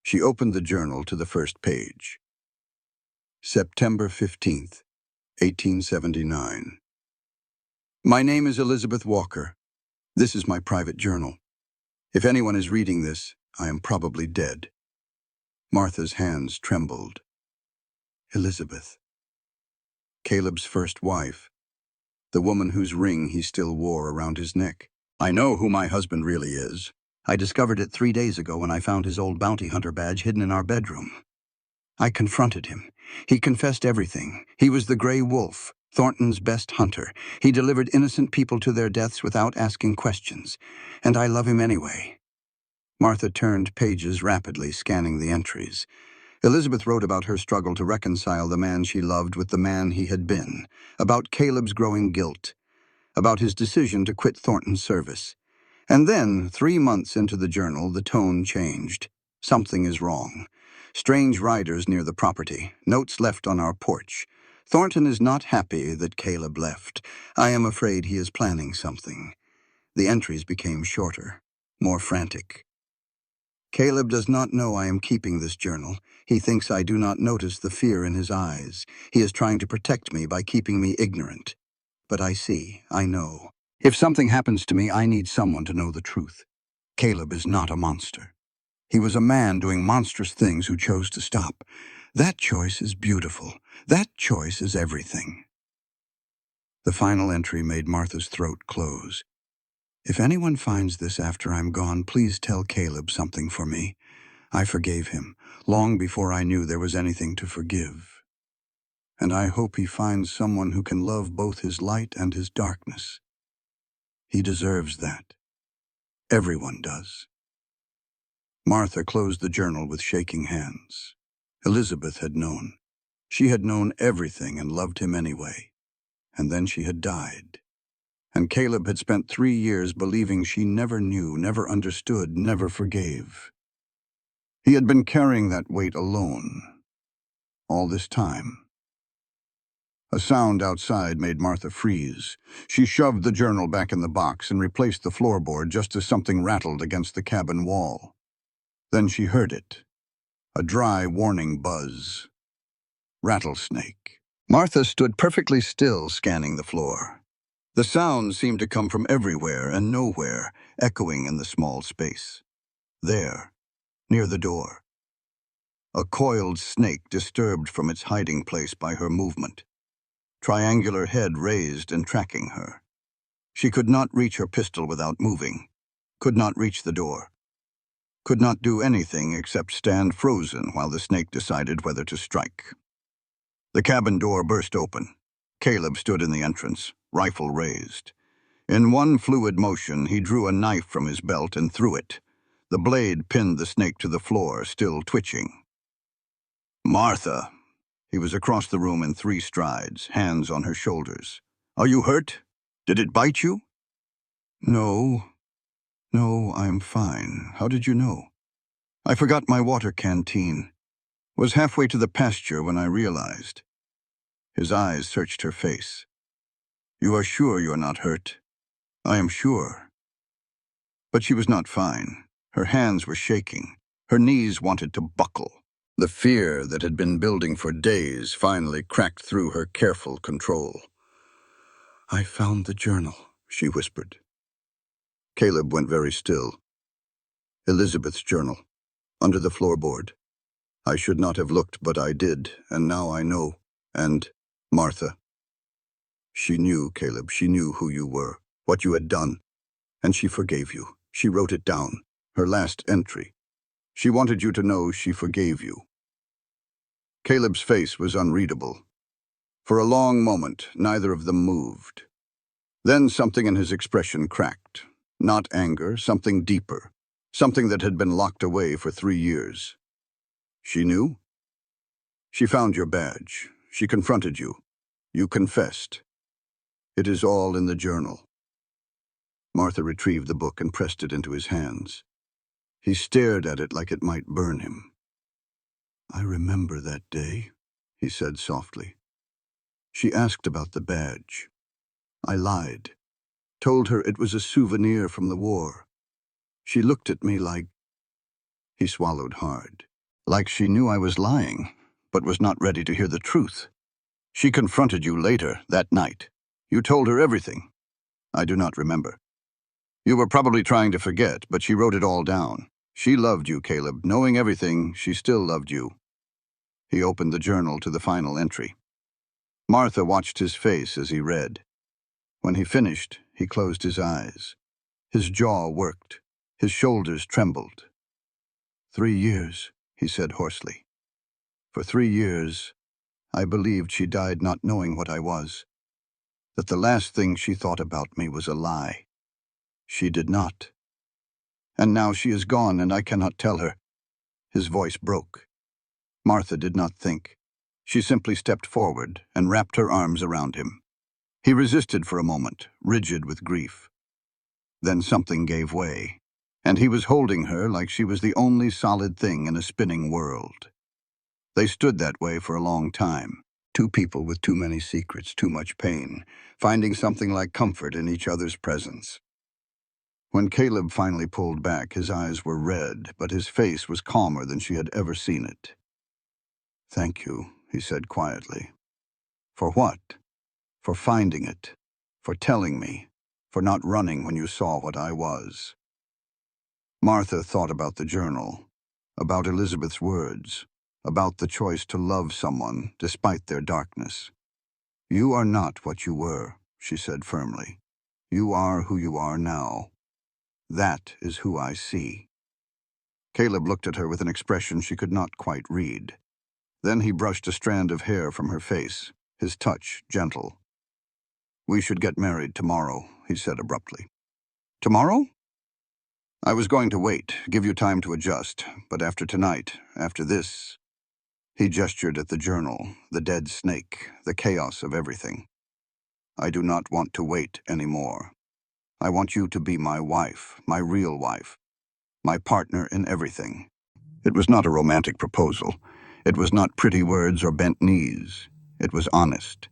She opened the journal to the first page. September 15th, 1879. My name is Elizabeth Walker. This is my private journal. If anyone is reading this, I am probably dead. Martha's hands trembled. Elizabeth. Caleb's first wife. The woman whose ring he still wore around his neck. I know who my husband really is. I discovered it 3 days ago when I found his old bounty hunter badge hidden in our bedroom. I confronted him. He confessed everything. He was the Gray Wolf, Thornton's best hunter. He delivered innocent people to their deaths without asking questions. And I love him anyway. Martha turned pages rapidly, scanning the entries. Elizabeth wrote about her struggle to reconcile the man she loved with the man he had been, about Caleb's growing guilt, about his decision to quit Thornton's service. And then, 3 months into the journal, the tone changed. Something is wrong. Strange riders near the property, notes left on our porch. Thornton is not happy that Caleb left. I am afraid he is planning something. The entries became shorter, more frantic. Caleb does not know I am keeping this journal. He thinks I do not notice the fear in his eyes. He is trying to protect me by keeping me ignorant. But I see, I know. If something happens to me, I need someone to know the truth. Caleb is not a monster. He was a man doing monstrous things who chose to stop. That choice is beautiful. That choice is everything. The final entry made Martha's throat close. If anyone finds this after I'm gone, please tell Caleb something for me. I forgave him, long before I knew there was anything to forgive. And I hope he finds someone who can love both his light and his darkness. He deserves that. Everyone does. Martha closed the journal with shaking hands. Elizabeth had known. She had known everything and loved him anyway. And then she had died. And Caleb had spent 3 years believing she never knew, never understood, never forgave. He had been carrying that weight alone, all this time. A sound outside made Martha freeze. She shoved the journal back in the box and replaced the floorboard just as something rattled against the cabin wall. Then she heard it. A dry, warning buzz. Rattlesnake. Martha stood perfectly still, scanning the floor. The sound seemed to come from everywhere and nowhere, echoing in the small space. There, near the door. A coiled snake disturbed from its hiding place by her movement. Triangular head raised and tracking her. She could not reach her pistol without moving. Could not reach the door. Could not do anything except stand frozen while the snake decided whether to strike. The cabin door burst open. Caleb stood in the entrance, rifle raised. In one fluid motion, he drew a knife from his belt and threw it. The blade pinned the snake to the floor, still twitching. "Martha!" He was across the room in 3 strides, hands on her shoulders. "Are you hurt? Did it bite you?" "No. No, I'm fine. How did you know?" "I forgot my water canteen. Was halfway to the pasture when I realized." His eyes searched her face. "You are sure you're not hurt?" "I am sure." But she was not fine. Her hands were shaking. Her knees wanted to buckle. The fear that had been building for days finally cracked through her careful control. "I found the journal," she whispered. Caleb went very still. Elizabeth's journal, under the floorboard. "I should not have looked, but I did, and now I know. And Martha." She knew, Caleb, she knew who you were, what you had done. And she forgave you. She wrote it down, her last entry. She wanted you to know she forgave you. Caleb's face was unreadable. For a long moment, neither of them moved. Then something in his expression cracked. Not anger, something deeper. Something that had been locked away for 3 years. She knew? She found your badge. She confronted you. You confessed. It is all in the journal. Martha retrieved the book and pressed it into his hands. He stared at it like it might burn him. "I remember that day," he said softly. "She asked about the badge. I lied. Told her it was a souvenir from the war. She looked at me like—" He swallowed hard. "Like she knew I was lying, but was not ready to hear the truth. She confronted you later, that night. You told her everything." "I do not remember." "You were probably trying to forget, but she wrote it all down. She loved you, Caleb. Knowing everything, she still loved you." He opened the journal to the final entry. Martha watched his face as he read. When he finished, he closed his eyes. His jaw worked. His shoulders trembled. 3 years, he said hoarsely. For 3 years, I believed she died not knowing what I was. That the last thing she thought about me was a lie. She did not. And now she is gone, and I cannot tell her." His voice broke. Martha did not think. She simply stepped forward and wrapped her arms around him. He resisted for a moment, rigid with grief. Then something gave way, and he was holding her like she was the only solid thing in a spinning world. They stood that way for a long time, 2 people with too many secrets, too much pain, finding something like comfort in each other's presence. When Caleb finally pulled back, his eyes were red, but his face was calmer than she had ever seen it. "Thank you," he said quietly. "For what?" "For finding it. For telling me. For not running when you saw what I was." Martha thought about the journal, about Elizabeth's words, about the choice to love someone despite their darkness. "You are not what you were," she said firmly. "You are who you are now. That is who I see." Caleb looked at her with an expression she could not quite read. Then he brushed a strand of hair from her face, his touch gentle. "We should get married tomorrow," he said abruptly. "Tomorrow?" "I was going to wait, give you time to adjust, but after tonight, after this—" He gestured at the journal, the dead snake, the chaos of everything. "I do not want to wait anymore. I want you to be my wife, my real wife, my partner in everything." It was not a romantic proposal. It was not pretty words or bent knees. It was honest.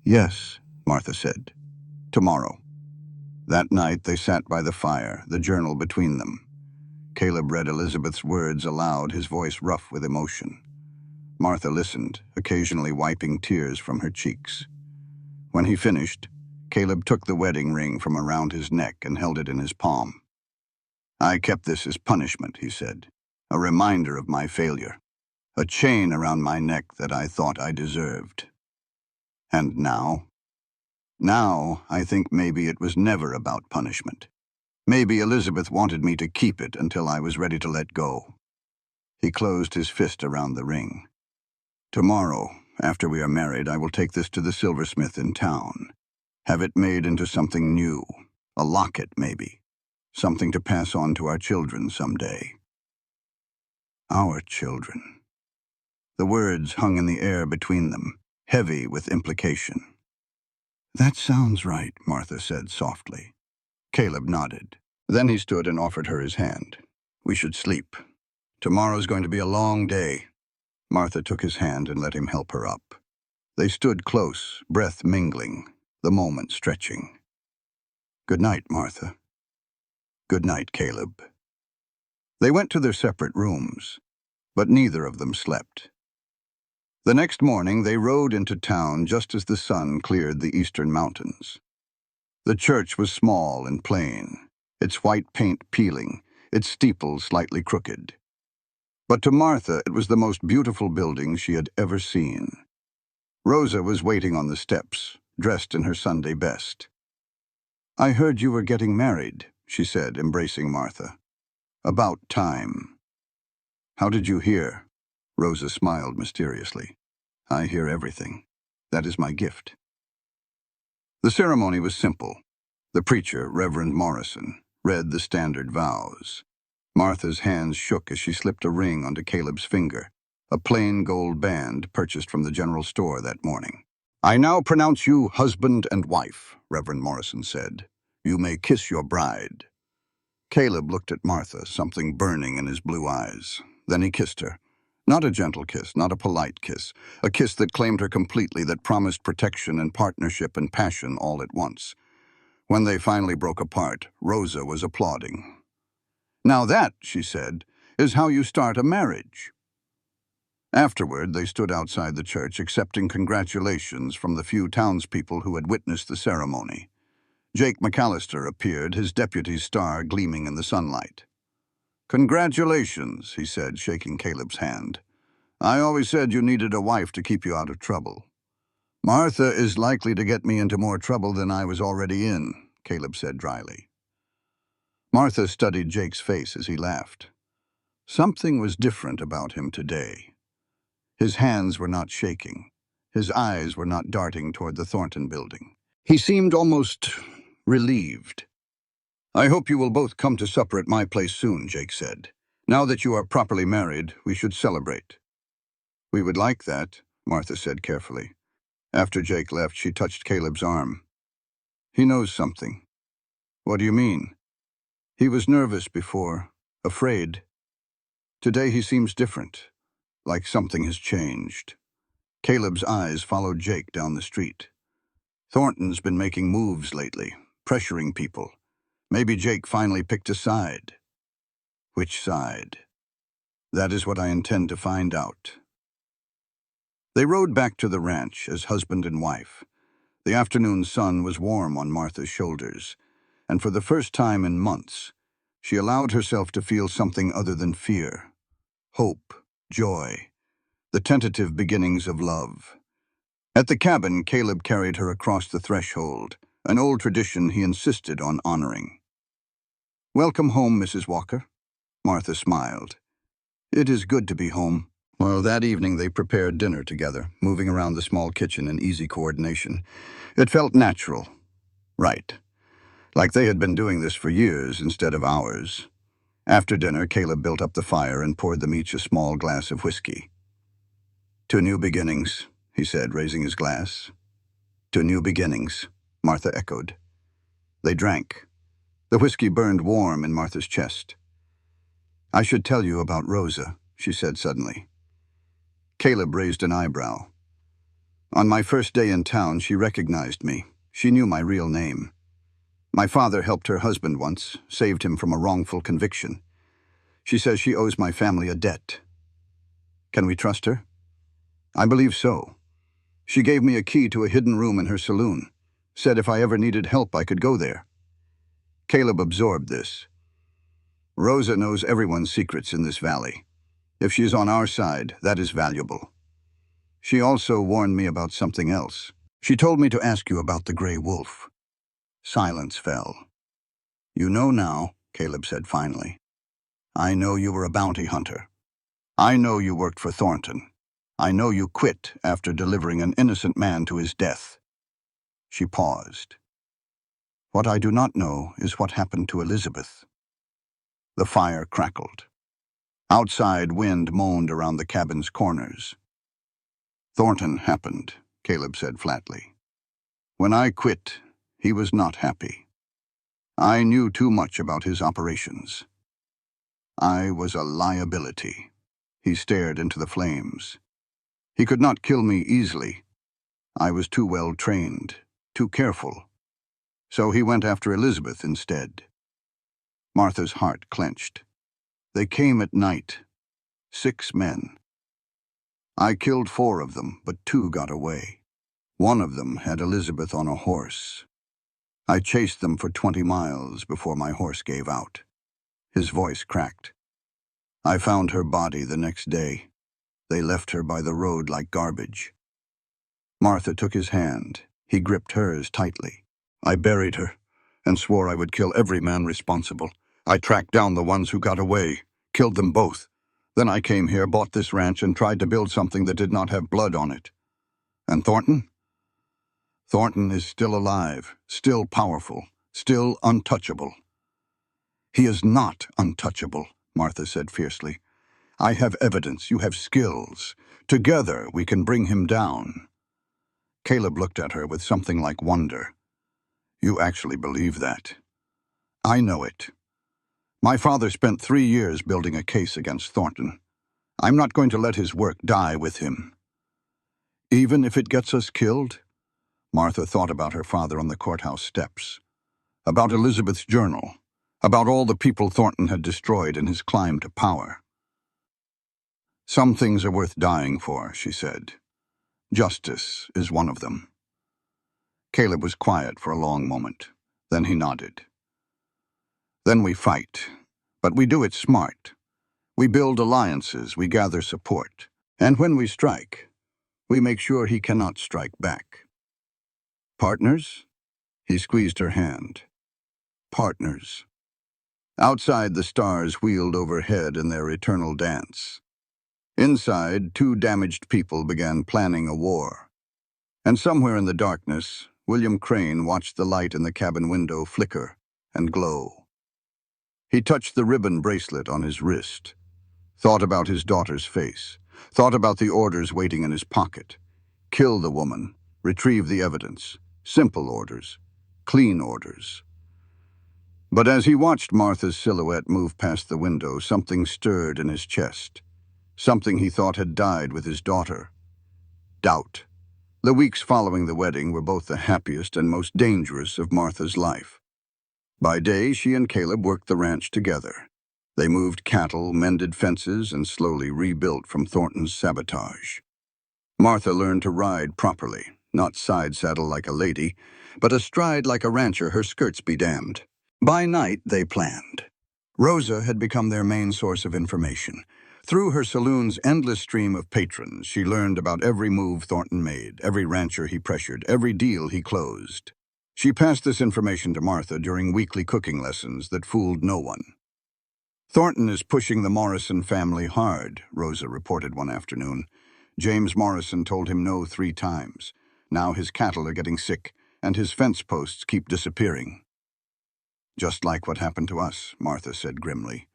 Yes, Martha said. Tomorrow. That night they sat by the fire, the journal between them. Caleb read Elizabeth's words aloud, his voice rough with emotion. Martha listened, occasionally wiping tears from her cheeks. When he finished, Caleb took the wedding ring from around his neck and held it in his palm. I kept this as punishment, he said, a reminder of my failure, a chain around my neck that I thought I deserved. And now? Now, I think maybe it was never about punishment. Maybe Elizabeth wanted me to keep it until I was ready to let go. He closed his fist around the ring. Tomorrow, after we are married, I will take this to the silversmith in town. Have it made into something new, a locket maybe, something to pass on to our children someday. Our children. The words hung in the air between them, heavy with implication. That sounds right, Martha said softly. Caleb nodded. Then he stood and offered her his hand. We should sleep. Tomorrow's going to be a long day. Martha took his hand and let him help her up. They stood close, breath mingling, the moment stretching. Good night, Martha. Good night, Caleb. They went to their separate rooms, but neither of them slept. The next morning they rode into town just as the sun cleared the eastern mountains. The church was small and plain, its white paint peeling, its steeple slightly crooked. But to Martha it was the most beautiful building she had ever seen. Rosa was waiting on the steps, dressed in her Sunday best. I heard you were getting married, she said, embracing Martha. About time. How did you hear? Rosa smiled mysteriously. I hear everything. That is my gift. The ceremony was simple. The preacher, Reverend Morrison, read the standard vows. Martha's hands shook as she slipped a ring onto Caleb's finger, a plain gold band purchased from the general store that morning. I now pronounce you husband and wife, Reverend Morrison said. You may kiss your bride. Caleb looked at Martha, something burning in his blue eyes. Then he kissed her. Not a gentle kiss, not a polite kiss, a kiss that claimed her completely, that promised protection and partnership and passion all at once. When they finally broke apart, Rosa was applauding. Now that, she said, is how you start a marriage. Afterward, they stood outside the church accepting congratulations from the few townspeople who had witnessed the ceremony. Jake McAllister appeared, his deputy's star gleaming in the sunlight. Congratulations, he said, shaking Caleb's hand. I always said you needed a wife to keep you out of trouble. Martha is likely to get me into more trouble than I was already in, Caleb said dryly. Martha studied Jake's face as he laughed. Something was different about him today. His hands were not shaking. His eyes were not darting toward the Thornton building. He seemed almost relieved. I hope you will both come to supper at my place soon, Jake said. Now that you are properly married, we should celebrate. We would like that, Martha said carefully. After Jake left, she touched Caleb's arm. He knows something. What do you mean? He was nervous before, afraid. Today he seems different, like something has changed. Caleb's eyes followed Jake down the street. Thornton's been making moves lately, pressuring people. Maybe Jake finally picked a side. Which side? That is what I intend to find out. They rode back to the ranch as husband and wife. The afternoon sun was warm on Martha's shoulders, and for the first time in months, she allowed herself to feel something other than fear. Hope, joy, the tentative beginnings of love. At the cabin, Caleb carried her across the threshold, an old tradition he insisted on honoring. Welcome home, Mrs. Walker. Martha smiled. It is good to be home. Well, that evening they prepared dinner together, moving around the small kitchen in easy coordination. It felt natural. Right. Like they had been doing this for years instead of hours. After dinner, Caleb built up the fire and poured them each a small glass of whiskey. To new beginnings, he said, raising his glass. To new beginnings, Martha echoed. They drank. The whiskey burned warm in Martha's chest. I should tell you about Rosa, she said suddenly. Caleb raised an eyebrow. On my first day in town, she recognized me. She knew my real name. My father helped her husband once, saved him from a wrongful conviction. She says she owes my family a debt. Can we trust her? I believe so. She gave me a key to a hidden room in her saloon, said if I ever needed help I could go there. Caleb absorbed this. Rosa knows everyone's secrets in this valley. If she is on our side, that is valuable. She also warned me about something else. She told me to ask you about the gray wolf. Silence fell. You know now, Caleb said finally. I know you were a bounty hunter. I know you worked for Thornton. I know you quit after delivering an innocent man to his death. She paused. What I do not know is what happened to Elizabeth. The fire crackled. Outside wind moaned around the cabin's corners. Thornton happened, Caleb said flatly. When I quit, he was not happy. I knew too much about his operations. I was a liability. He stared into the flames. He could not kill me easily. I was too well trained, too careful. So he went after Elizabeth instead. Martha's heart clenched. They came at night. 6 men. I killed 4 of them, but 2 got away. One of them had Elizabeth on a horse. I chased them for 20 miles before my horse gave out. His voice cracked. I found her body the next day. They left her by the road like garbage. Martha took his hand. He gripped hers tightly. I buried her and swore I would kill every man responsible. I tracked down the ones who got away, killed them both. Then I came here, bought this ranch, and tried to build something that did not have blood on it. And Thornton? Thornton is still alive, still powerful, still untouchable. He is not untouchable, Martha said fiercely. I have evidence, you have skills. Together we can bring him down. Caleb looked at her with something like wonder. You actually believe that? I know it. My father spent 3 years building a case against Thornton. I'm not going to let his work die with him. Even if it gets us killed? Martha thought about her father on the courthouse steps, about Elizabeth's journal, about all the people Thornton had destroyed in his climb to power. Some things are worth dying for, she said. Justice is one of them. Caleb was quiet for a long moment. Then he nodded. Then we fight, but we do it smart. We build alliances, we gather support, and when we strike, we make sure he cannot strike back. Partners? He squeezed her hand. Partners. Outside, the stars wheeled overhead in their eternal dance. Inside, 2 damaged people began planning a war. And somewhere in the darkness, William Crane watched the light in the cabin window flicker and glow. He touched the ribbon bracelet on his wrist, thought about his daughter's face, thought about the orders waiting in his pocket. Kill the woman, retrieve the evidence. Simple orders, clean orders. But as he watched Martha's silhouette move past the window, something stirred in his chest. Something he thought had died with his daughter. Doubt. The weeks following the wedding were both the happiest and most dangerous of Martha's life. By day, she and Caleb worked the ranch together. They moved cattle, mended fences, and slowly rebuilt from Thornton's sabotage. Martha learned to ride properly, not side-saddle like a lady, but astride like a rancher, her skirts be damned. By night, they planned. Rosa had become their main source of information. Through her saloon's endless stream of patrons, she learned about every move Thornton made, every rancher he pressured, every deal he closed. She passed this information to Martha during weekly cooking lessons that fooled no one. Thornton is pushing the Morrison family hard, Rosa reported one afternoon. James Morrison told him no 3 times. Now his cattle are getting sick, and his fence posts keep disappearing. Just like what happened to us, Martha said grimly.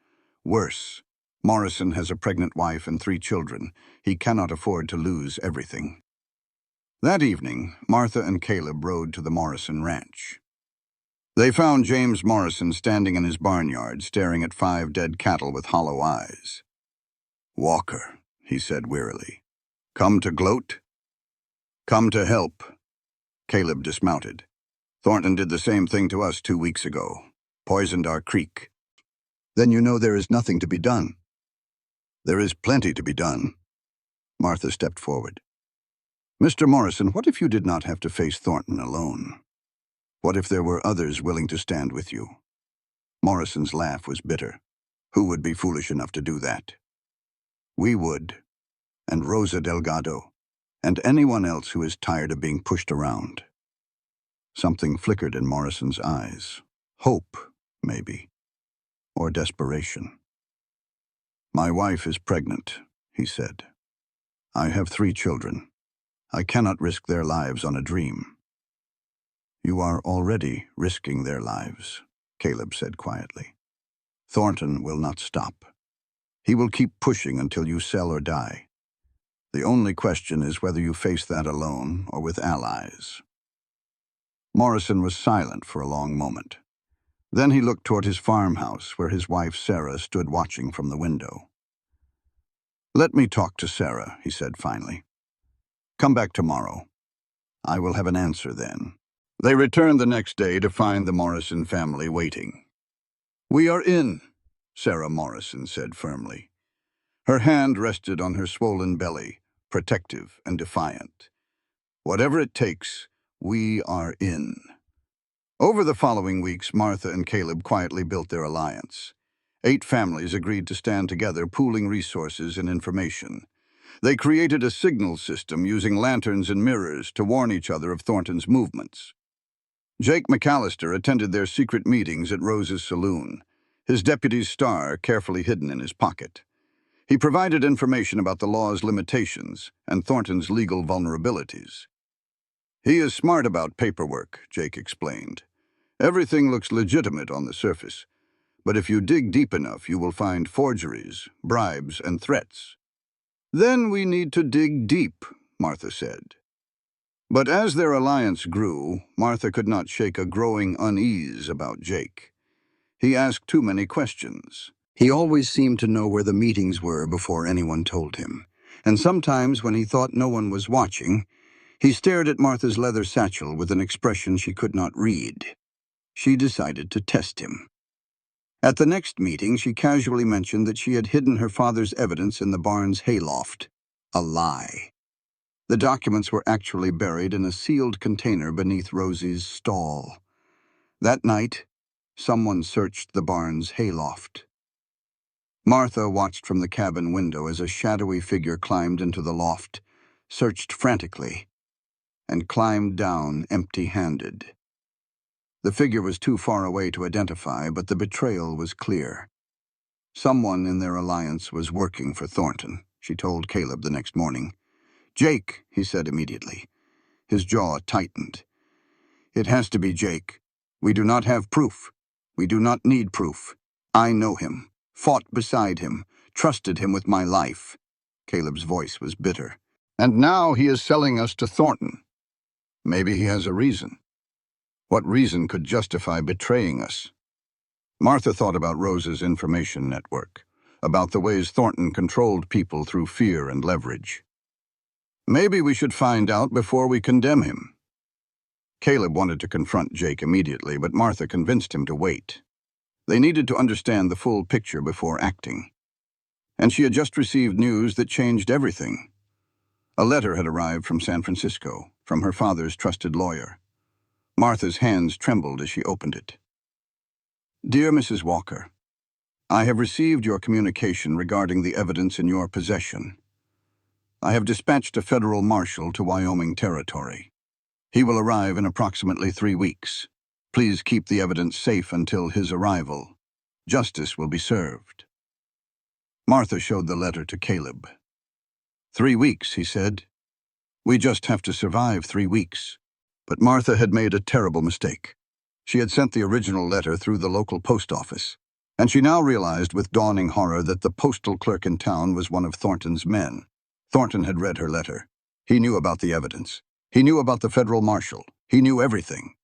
Worse. Morrison has a pregnant wife and 3 children. He cannot afford to lose everything. That evening, Martha and Caleb rode to the Morrison ranch. They found James Morrison standing in his barnyard, staring at 5 dead cattle with hollow eyes. Walker, he said wearily. Come to gloat? Come to help. Caleb dismounted. Thornton did the same thing to us 2 weeks ago. Poisoned our creek. Then you know there is nothing to be done. There is plenty to be done. Martha stepped forward. Mr. Morrison, what if you did not have to face Thornton alone? What if there were others willing to stand with you? Morrison's laugh was bitter. Who would be foolish enough to do that? We would, and Rosa Delgado, and anyone else who is tired of being pushed around. Something flickered in Morrison's eyes. Hope, maybe, or desperation. My wife is pregnant, he said. I have 3 children. I cannot risk their lives on a dream. You are already risking their lives, Caleb said quietly. Thornton will not stop. He will keep pushing until you sell or die. The only question is whether you face that alone or with allies. Morrison was silent for a long moment. Then he looked toward his farmhouse, where his wife Sarah stood watching from the window. Let me talk to Sarah, he said finally. Come back tomorrow. I will have an answer then. They returned the next day to find the Morrison family waiting. We are in, Sarah Morrison said firmly. Her hand rested on her swollen belly, protective and defiant. Whatever it takes, we are in. Over the following weeks, Martha and Caleb quietly built their alliance. 8 families agreed to stand together, pooling resources and information. They created a signal system using lanterns and mirrors to warn each other of Thornton's movements. Jake McAllister attended their secret meetings at Rose's saloon, his deputy's star carefully hidden in his pocket. He provided information about the law's limitations and Thornton's legal vulnerabilities. He is smart about paperwork, Jake explained. Everything looks legitimate on the surface, but if you dig deep enough, you will find forgeries, bribes, and threats. Then we need to dig deep, Martha said. But as their alliance grew, Martha could not shake a growing unease about Jake. He asked too many questions. He always seemed to know where the meetings were before anyone told him, and sometimes when he thought no one was watching, he stared at Martha's leather satchel with an expression she could not read. She decided to test him. At the next meeting, she casually mentioned that she had hidden her father's evidence in the barn's hayloft. A lie. The documents were actually buried in a sealed container beneath Rosie's stall. That night, someone searched the barn's hayloft. Martha watched from the cabin window as a shadowy figure climbed into the loft, searched frantically, and climbed down empty-handed. The figure was too far away to identify, but the betrayal was clear. Someone in their alliance was working for Thornton, she told Caleb the next morning. Jake, he said immediately. His jaw tightened. It has to be Jake. We do not have proof. We do not need proof. I know him, fought beside him, trusted him with my life. Caleb's voice was bitter. And now he is selling us to Thornton. Maybe he has a reason. What reason could justify betraying us? Martha thought about Rose's information network, about the ways Thornton controlled people through fear and leverage. Maybe we should find out before we condemn him. Caleb wanted to confront Jake immediately, but Martha convinced him to wait. They needed to understand the full picture before acting. And she had just received news that changed everything. A letter had arrived from San Francisco, from her father's trusted lawyer. Martha's hands trembled as she opened it. Dear Mrs. Walker, I have received your communication regarding the evidence in your possession. I have dispatched a federal marshal to Wyoming Territory. He will arrive in approximately 3 weeks. Please keep the evidence safe until his arrival. Justice will be served. Martha showed the letter to Caleb. 3 weeks, he said. We just have to survive 3 weeks. But Martha had made a terrible mistake. She had sent the original letter through the local post office, and she now realized with dawning horror that the postal clerk in town was one of Thornton's men. Thornton had read her letter. He knew about the evidence. He knew about the federal marshal. He knew everything.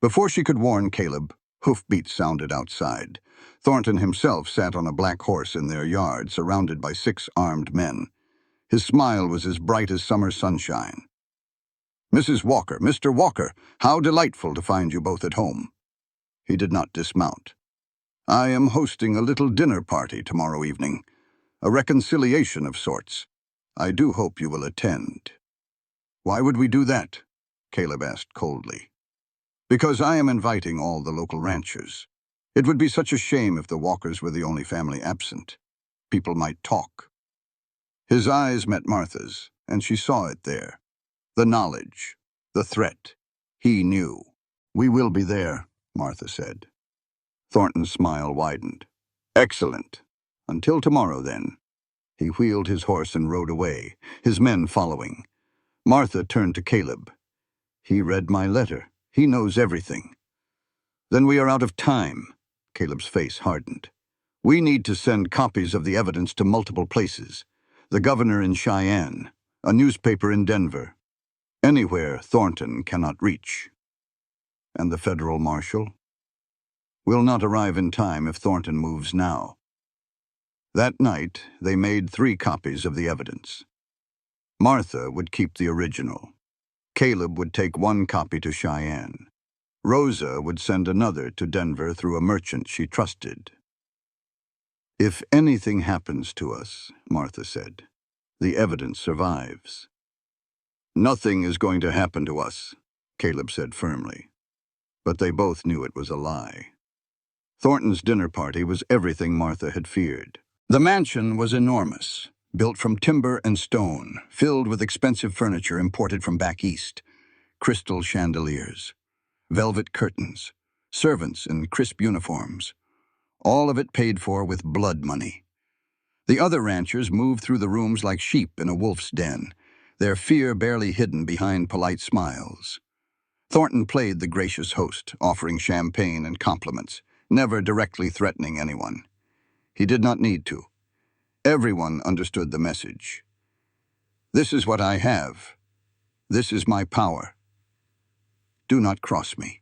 Before she could warn Caleb, hoofbeats sounded outside. Thornton himself sat on a black horse in their yard, surrounded by 6 armed men. His smile was as bright as summer sunshine. Mrs. Walker, Mr. Walker, how delightful to find you both at home. He did not dismount. I am hosting a little dinner party tomorrow evening, a reconciliation of sorts. I do hope you will attend. Why would we do that? Caleb asked coldly. Because I am inviting all the local ranchers. It would be such a shame if the Walkers were the only family absent. People might talk. His eyes met Martha's, and she saw it there. The knowledge, the threat. He knew. We will be there, Martha said. Thornton's smile widened. Excellent. Until tomorrow, then. He wheeled his horse and rode away, his men following. Martha turned to Caleb. He read my letter. He knows everything. Then we are out of time. Caleb's face hardened. We need to send copies of the evidence to multiple places. The governor in Cheyenne, a newspaper in Denver. Anywhere Thornton cannot reach. And the federal marshal? Will not arrive in time if Thornton moves now. That night, they made 3 copies of the evidence. Martha would keep the original. Caleb would take 1 copy to Cheyenne. Rosa would send another to Denver through a merchant she trusted. If anything happens to us, Martha said, the evidence survives. Nothing is going to happen to us, Caleb said firmly. But they both knew it was a lie. Thornton's dinner party was everything Martha had feared. The mansion was enormous, built from timber and stone, filled with expensive furniture imported from back east, crystal chandeliers, velvet curtains, servants in crisp uniforms, all of it paid for with blood money. The other ranchers moved through the rooms like sheep in a wolf's den, their fear barely hidden behind polite smiles. Thornton played the gracious host, offering champagne and compliments, never directly threatening anyone. He did not need to. Everyone understood the message. This is what I have. This is my power. Do not cross me.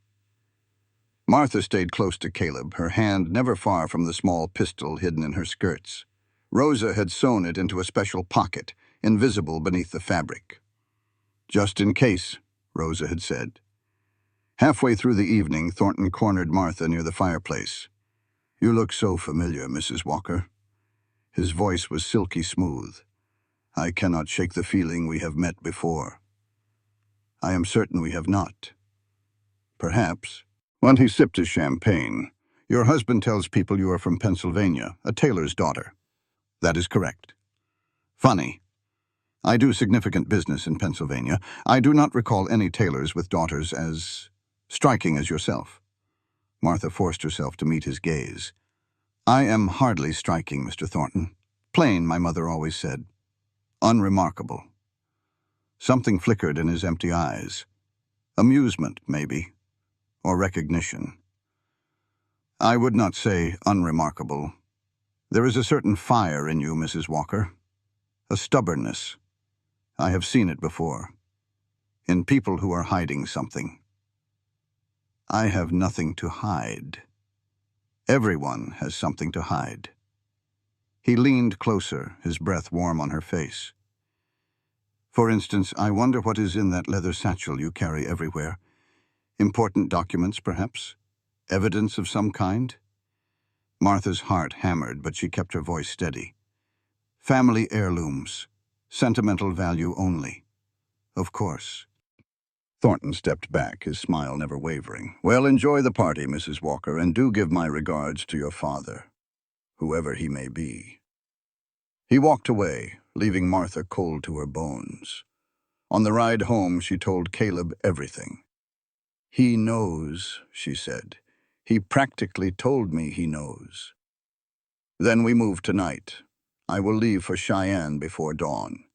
Martha stayed close to Caleb, her hand never far from the small pistol hidden in her skirts. Rosa had sewn it into a special pocket, invisible beneath the fabric. Just in case, Rosa had said. Halfway through the evening, Thornton cornered Martha near the fireplace. You look so familiar, Mrs. Walker. His voice was silky smooth. I cannot shake the feeling we have met before. I am certain we have not. Perhaps. When he sipped his champagne, your husband tells people you are from Pennsylvania, a tailor's daughter. That is correct. Funny. I do significant business in Pennsylvania. I do not recall any tailors with daughters as striking as yourself. Martha forced herself to meet his gaze. I am hardly striking, Mr. Thornton. Plain, my mother always said. Unremarkable. Something flickered in his empty eyes. Amusement, maybe. Or recognition. I would not say unremarkable. There is a certain fire in you, Mrs. Walker. A stubbornness. I have seen it before. In people who are hiding something. I have nothing to hide. Everyone has something to hide. He leaned closer, his breath warm on her face. For instance, I wonder what is in that leather satchel you carry everywhere. Important documents, perhaps? Evidence of some kind? Martha's heart hammered, but she kept her voice steady. Family heirlooms. Sentimental value only. Of course. Thornton stepped back, his smile never wavering. Well, enjoy the party, Mrs. Walker, and do give my regards to your father, whoever he may be. He walked away, leaving Martha cold to her bones. On the ride home, she told Caleb everything. He knows, she said. He practically told me he knows. Then we move tonight. I will leave for Cheyenne before dawn.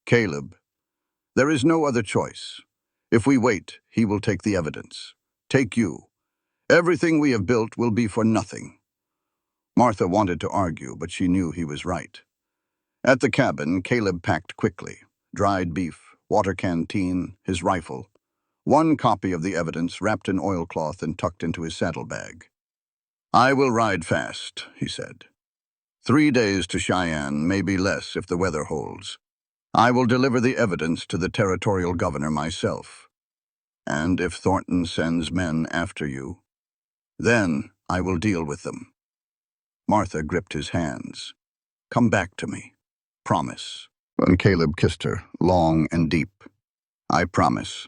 Caleb, there is no other choice. If we wait, he will take the evidence. Take you. Everything we have built will be for nothing. Martha wanted to argue, but she knew he was right. At the cabin, Caleb packed quickly. Dried beef, water canteen, his rifle. 1 copy of the evidence wrapped in oilcloth and tucked into his saddlebag. I will ride fast, he said. 3 days to Cheyenne, maybe less if the weather holds. I will deliver the evidence to the territorial governor myself. And if Thornton sends men after you, then I will deal with them. Martha gripped his hands. Come back to me. Promise. And Caleb kissed her, long and deep. I promise.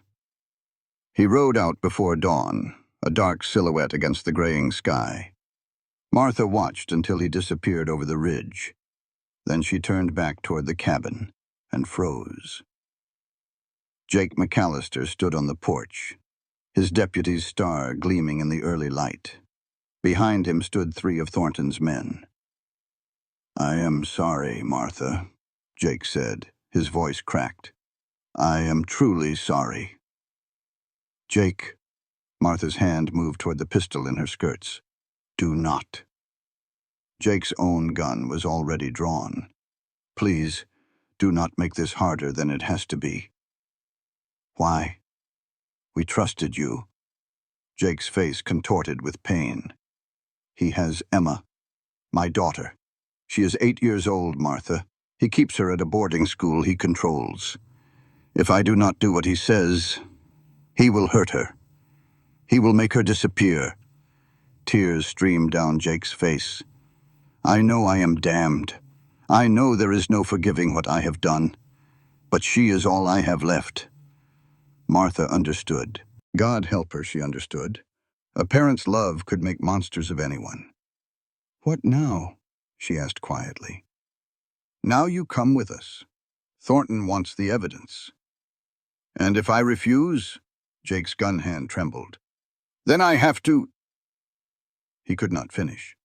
He rode out before dawn, a dark silhouette against the graying sky. Martha watched until he disappeared over the ridge. Then she turned back toward the cabin and froze. Jake McAllister stood on the porch, his deputy's star gleaming in the early light. Behind him stood 3 of Thornton's men. I am sorry, Martha, Jake said, his voice cracked. I am truly sorry. Jake, Martha's hand moved toward the pistol in her skirts. Do not. Jake's own gun was already drawn. Please, do not make this harder than it has to be. Why? We trusted you. Jake's face contorted with pain. He has Emma, my daughter. She is 8 years old, Martha. He keeps her at a boarding school he controls. If I do not do what he says, he will hurt her. He will make her disappear. Tears streamed down Jake's face. I know I am damned. I know there is no forgiving what I have done. But she is all I have left. Martha understood. God help her, she understood. A parent's love could make monsters of anyone. What now? She asked quietly. Now you come with us. Thornton wants the evidence. And if I refuse? Jake's gun hand trembled. Then I have to... He could not finish.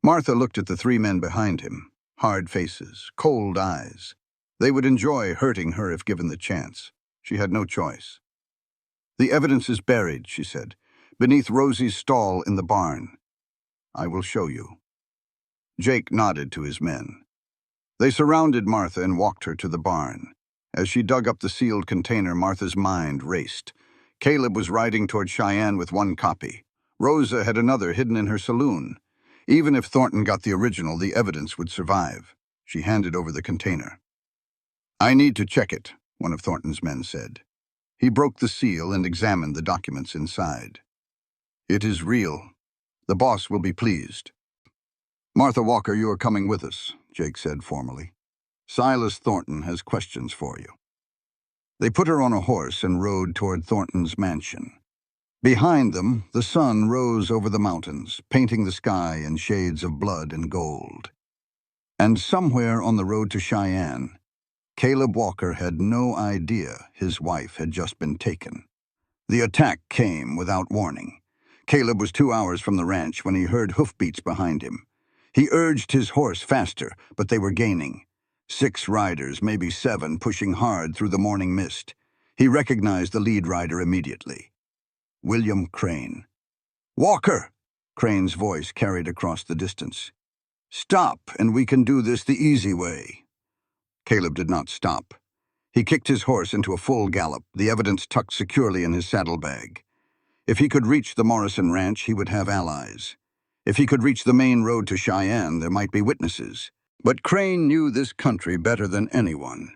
Martha looked at the 3 men behind him, hard faces, cold eyes. They would enjoy hurting her if given the chance. She had no choice. The evidence is buried, she said, beneath Rosie's stall in the barn. I will show you. Jake nodded to his men. They surrounded Martha and walked her to the barn. As she dug up the sealed container, Martha's mind raced. Caleb was riding toward Cheyenne with 1 copy. Rosa had another hidden in her saloon. Even if Thornton got the original, the evidence would survive. She handed over the container. I need to check it, one of Thornton's men said. He broke the seal and examined the documents inside. It is real. The boss will be pleased. Martha Walker, you are coming with us, Jake said formally. Silas Thornton has questions for you. They put her on a horse and rode toward Thornton's mansion. Behind them, the sun rose over the mountains, painting the sky in shades of blood and gold. And somewhere on the road to Cheyenne, Caleb Walker had no idea his wife had just been taken. The attack came without warning. Caleb was 2 hours from the ranch when he heard hoofbeats behind him. He urged his horse faster, but they were gaining. 6 riders, maybe 7, pushing hard through the morning mist. He recognized the lead rider immediately. William Crane. Walker! Crane's voice carried across the distance. Stop, and we can do this the easy way. Caleb did not stop. He kicked his horse into a full gallop, the evidence tucked securely in his saddlebag. If he could reach the Morrison Ranch, he would have allies. If he could reach the main road to Cheyenne, there might be witnesses. But Crane knew this country better than anyone.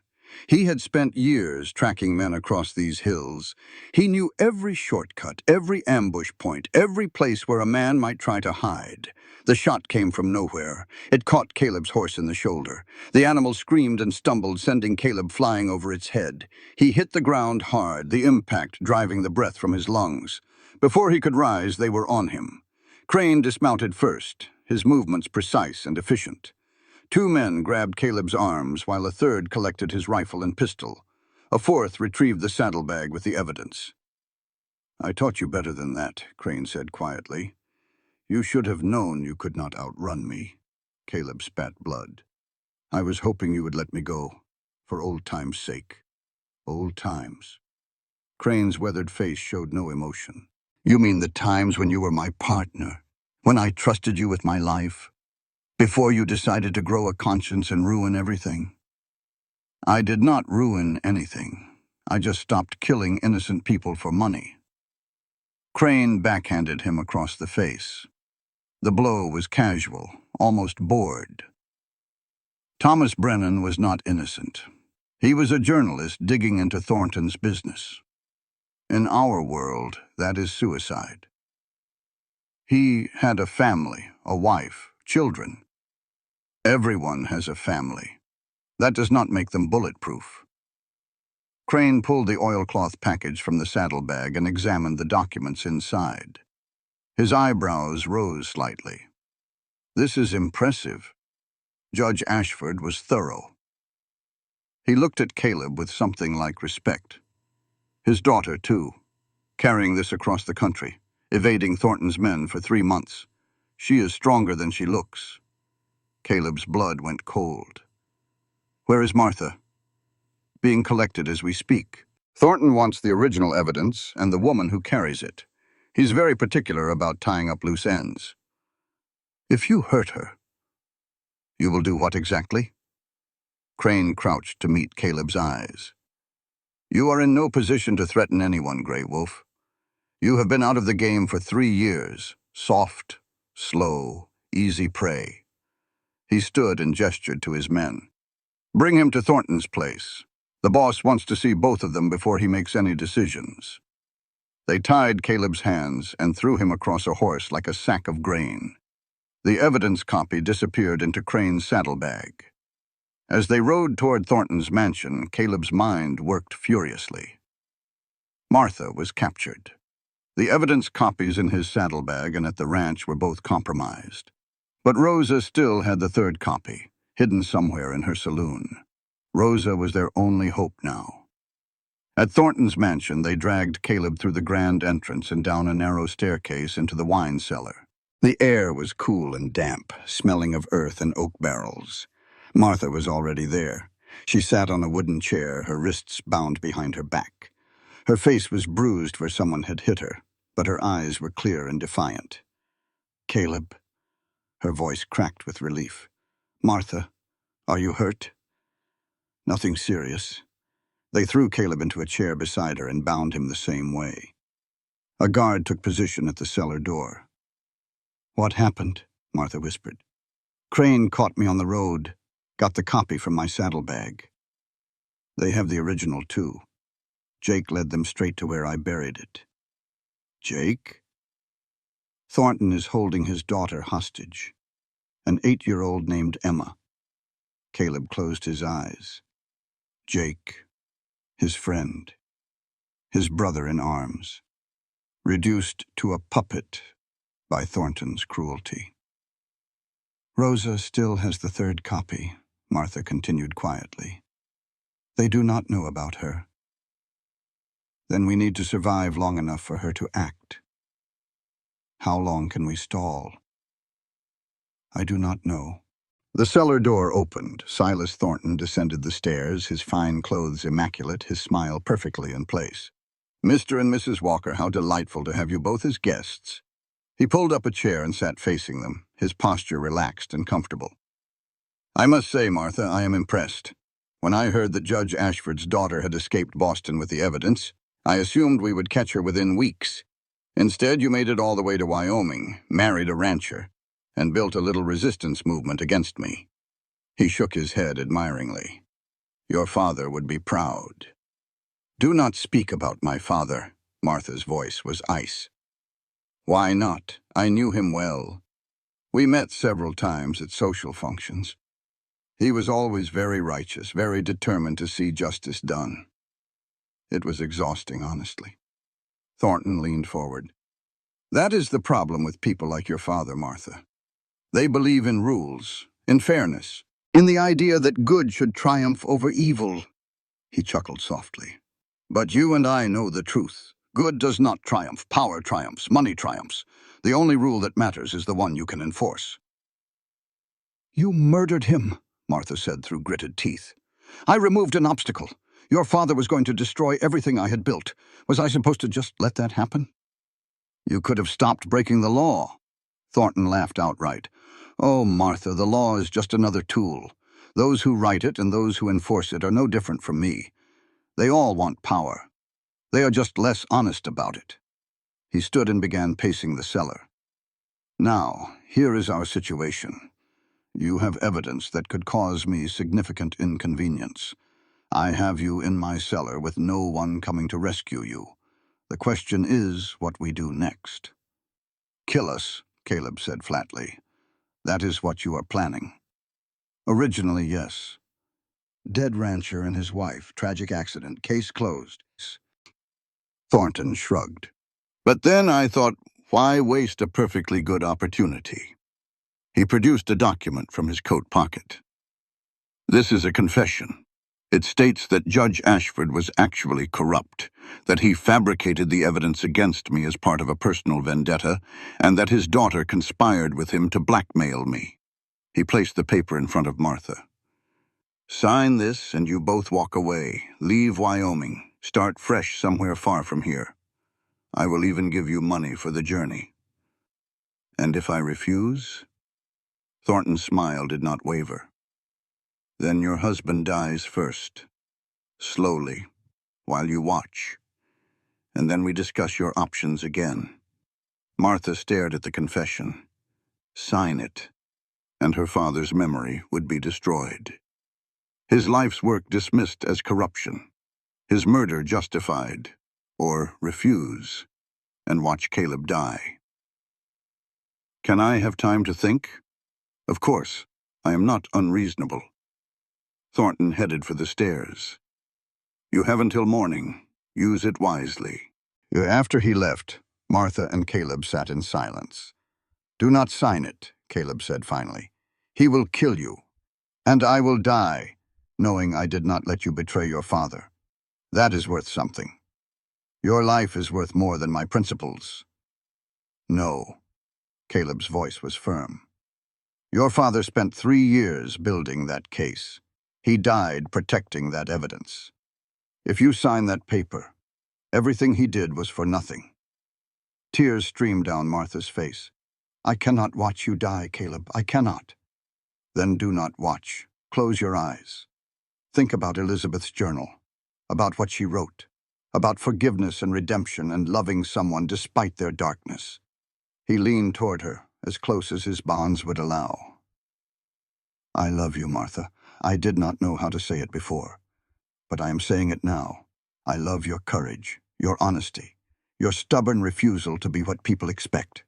He had spent years tracking men across these hills. He knew every shortcut, every ambush point, every place where a man might try to hide. The shot came from nowhere. It caught Caleb's horse in the shoulder. The animal screamed and stumbled, sending Caleb flying over its head. He hit the ground hard, the impact driving the breath from his lungs. Before he could rise, they were on him. Crane dismounted first, his movements precise and efficient. 2 men grabbed Caleb's arms while a third collected his rifle and pistol. A 4th retrieved the saddlebag with the evidence. I taught you better than that, Crane said quietly. You should have known you could not outrun me. Caleb spat blood. I was hoping you would let me go, for old times' sake. Old times. Crane's weathered face showed no emotion. You mean the times when you were my partner, when I trusted you with my life? Before you decided to grow a conscience and ruin everything. I did not ruin anything. I just stopped killing innocent people for money. Crane backhanded him across the face. The blow was casual, almost bored. Thomas Brennan was not innocent. He was a journalist digging into Thornton's business. In our world, that is suicide. He had a family, a wife, children. Everyone has a family. That does not make them bulletproof. Crane pulled the oilcloth package from the saddlebag and examined the documents inside. His eyebrows rose slightly. This is impressive. Judge Ashford was thorough. He looked at Caleb with something like respect. His daughter, too, carrying this across the country, evading Thornton's men for 3 months. She is stronger than she looks. Caleb's blood went cold. Where is Martha? Being collected as we speak. Thornton wants the original evidence and the woman who carries it. He's very particular about tying up loose ends. If you hurt her, you will do what exactly? Crane crouched to meet Caleb's eyes. You are in no position to threaten anyone, Grey Wolf. You have been out of the game for 3 years. Soft, slow, easy prey. He stood and gestured to his men. Bring him to Thornton's place. The boss wants to see both of them before he makes any decisions. They tied Caleb's hands and threw him across a horse like a sack of grain. The evidence copy disappeared into Crane's saddlebag. As they rode toward Thornton's mansion, Caleb's mind worked furiously. Martha was captured. The evidence copies in his saddlebag and at the ranch were both compromised. But Rosa still had the third copy, hidden somewhere in her saloon. Rosa was their only hope now. At Thornton's mansion, they dragged Caleb through the grand entrance and down a narrow staircase into the wine cellar. The air was cool and damp, smelling of earth and oak barrels. Martha was already there. She sat on a wooden chair, her wrists bound behind her back. Her face was bruised where someone had hit her, but her eyes were clear and defiant. Caleb. Her voice cracked with relief. Martha, are you hurt? Nothing serious. They threw Caleb into a chair beside her and bound him the same way. A guard took position at the cellar door. What happened? Martha whispered. Crane caught me on the road, got the copy from my saddlebag. They have the original, too. Jake led them straight to where I buried it. Jake? Thornton is holding his daughter hostage, an 8-year-old named Emma. Caleb closed his eyes. Jake, his friend, his brother in arms, reduced to a puppet by Thornton's cruelty. Rosa still has the third copy, Martha continued quietly. They do not know about her. Then we need to survive long enough for her to act. How long can we stall? I do not know. The cellar door opened. Silas Thornton descended the stairs, his fine clothes immaculate, his smile perfectly in place. Mr. and Mrs. Walker, how delightful to have you both as guests. He pulled up a chair and sat facing them, his posture relaxed and comfortable. I must say, Martha, I am impressed. When I heard that Judge Ashford's daughter had escaped Boston with the evidence, I assumed we would catch her within weeks. Instead, you made it all the way to Wyoming, married a rancher, and built a little resistance movement against me. He shook his head admiringly. Your father would be proud. Do not speak about my father. Martha's voice was ice. Why not? I knew him well. We met several times at social functions. He was always very righteous, very determined to see justice done. It was exhausting, honestly. Thornton leaned forward. That is the problem with people like your father, Martha. They believe in rules, in fairness, in the idea that good should triumph over evil. He chuckled softly. But you and I know the truth. Good does not triumph. Power triumphs. Money triumphs. The only rule that matters is the one you can enforce. You murdered him, Martha said through gritted teeth. I removed an obstacle. Your father was going to destroy everything I had built. Was I supposed to just let that happen? You could have stopped breaking the law. Thornton laughed outright. Oh, Martha, the law is just another tool. Those who write it and those who enforce it are no different from me. They all want power. They are just less honest about it. He stood and began pacing the cellar. Now, here is our situation. You have evidence that could cause me significant inconvenience. I have you in my cellar with no one coming to rescue you. The question is what we do next. Kill us, Caleb said flatly. That is what you are planning. Originally, yes. Dead rancher and his wife, tragic accident, case closed. Thornton shrugged. But then I thought, why waste a perfectly good opportunity? He produced a document from his coat pocket. This is a confession. It states that Judge Ashford was actually corrupt, that he fabricated the evidence against me as part of a personal vendetta, and that his daughter conspired with him to blackmail me. He placed the paper in front of Martha. Sign this and you both walk away. Leave Wyoming. Start fresh somewhere far from here. I will even give you money for the journey. And if I refuse? Thornton's smile did not waver. Then your husband dies first. Slowly, while you watch. And then we discuss your options again. Martha stared at the confession. Sign it, and her father's memory would be destroyed. His life's work dismissed as corruption. His murder justified, or refuse, and watch Caleb die. Can I have time to think? Of course, I am not unreasonable. Thornton headed for the stairs. You have until morning. Use it wisely. After he left, Martha and Caleb sat in silence. Do not sign it, Caleb said finally. He will kill you, and I will die, knowing I did not let you betray your father. That is worth something. Your life is worth more than my principles. No, Caleb's voice was firm. Your father spent 3 years building that case. He died protecting that evidence. If you sign that paper, everything he did was for nothing. Tears streamed down Martha's face. I cannot watch you die, Caleb. I cannot. Then do not watch. Close your eyes. Think about Elizabeth's journal, about what she wrote, about forgiveness and redemption and loving someone despite their darkness. He leaned toward her, as close as his bonds would allow. I love you, Martha. I did not know how to say it before, but I am saying it now. I love your courage, your honesty, your stubborn refusal to be what people expect.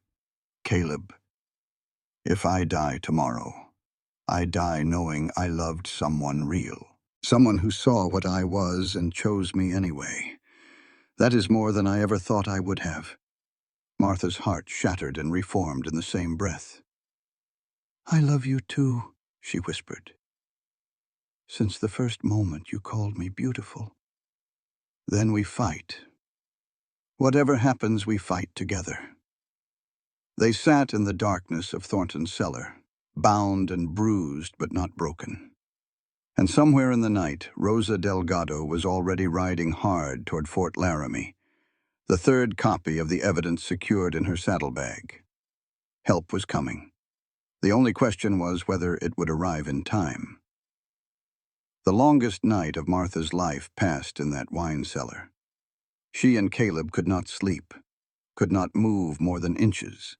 Caleb, if I die tomorrow, I die knowing I loved someone real. Someone who saw what I was and chose me anyway. That is more than I ever thought I would have. Martha's heart shattered and reformed in the same breath. I love you too, she whispered. Since the first moment you called me beautiful. Then we fight. Whatever happens, we fight together. They sat in the darkness of Thornton's cellar, bound and bruised but not broken. And somewhere in the night, Rosa Delgado was already riding hard toward Fort Laramie, the third copy of the evidence secured in her saddlebag. Help was coming. The only question was whether it would arrive in time. The longest night of Martha's life passed in that wine cellar. She and Caleb could not sleep, could not move more than inches.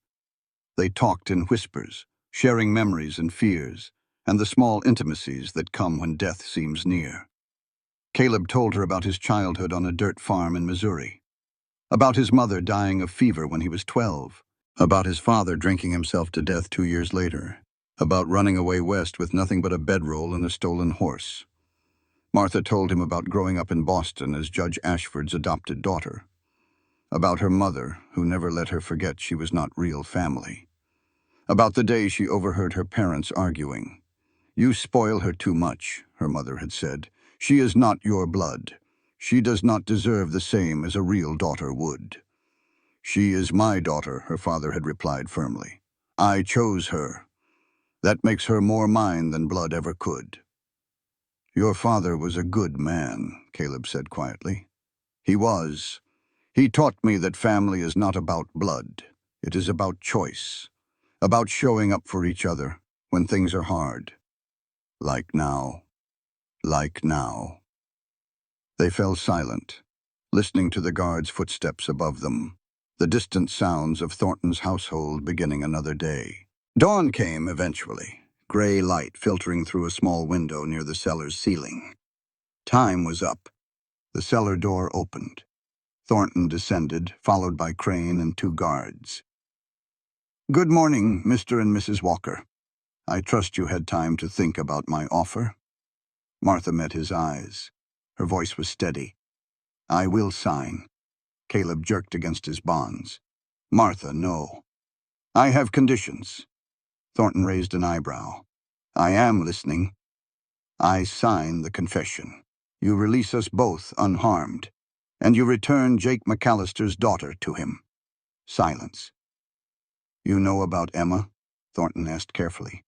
They talked in whispers, sharing memories and fears, and the small intimacies that come when death seems near. Caleb told her about his childhood on a dirt farm in Missouri, about his mother dying of fever when he was 12, about his father drinking himself to death 2 years later, about running away west with nothing but a bedroll and a stolen horse. Martha told him about growing up in Boston as Judge Ashford's adopted daughter, about her mother, who never let her forget she was not real family, about the day she overheard her parents arguing. You spoil her too much, her mother had said. She is not your blood. She does not deserve the same as a real daughter would. She is my daughter, her father had replied firmly. I chose her. That makes her more mine than blood ever could. Your father was a good man, Caleb said quietly. He was. He taught me that family is not about blood. It is about choice, about showing up for each other when things are hard. Like now. Like now. They fell silent, listening to the guard's footsteps above them, the distant sounds of Thornton's household beginning another day. Dawn came eventually, gray light filtering through a small window near the cellar's ceiling. Time was up. The cellar door opened. Thornton descended, followed by Crane and 2 guards. "Good morning, Mr. and Mrs. Walker. I trust you had time to think about my offer." Martha met his eyes. Her voice was steady. "I will sign." Caleb jerked against his bonds. "Martha, no." "I have conditions." Thornton raised an eyebrow. "I am listening." "I sign the confession. You release us both unharmed, and you return Jake McAllister's daughter to him." Silence. "You know about Emma?" Thornton asked carefully.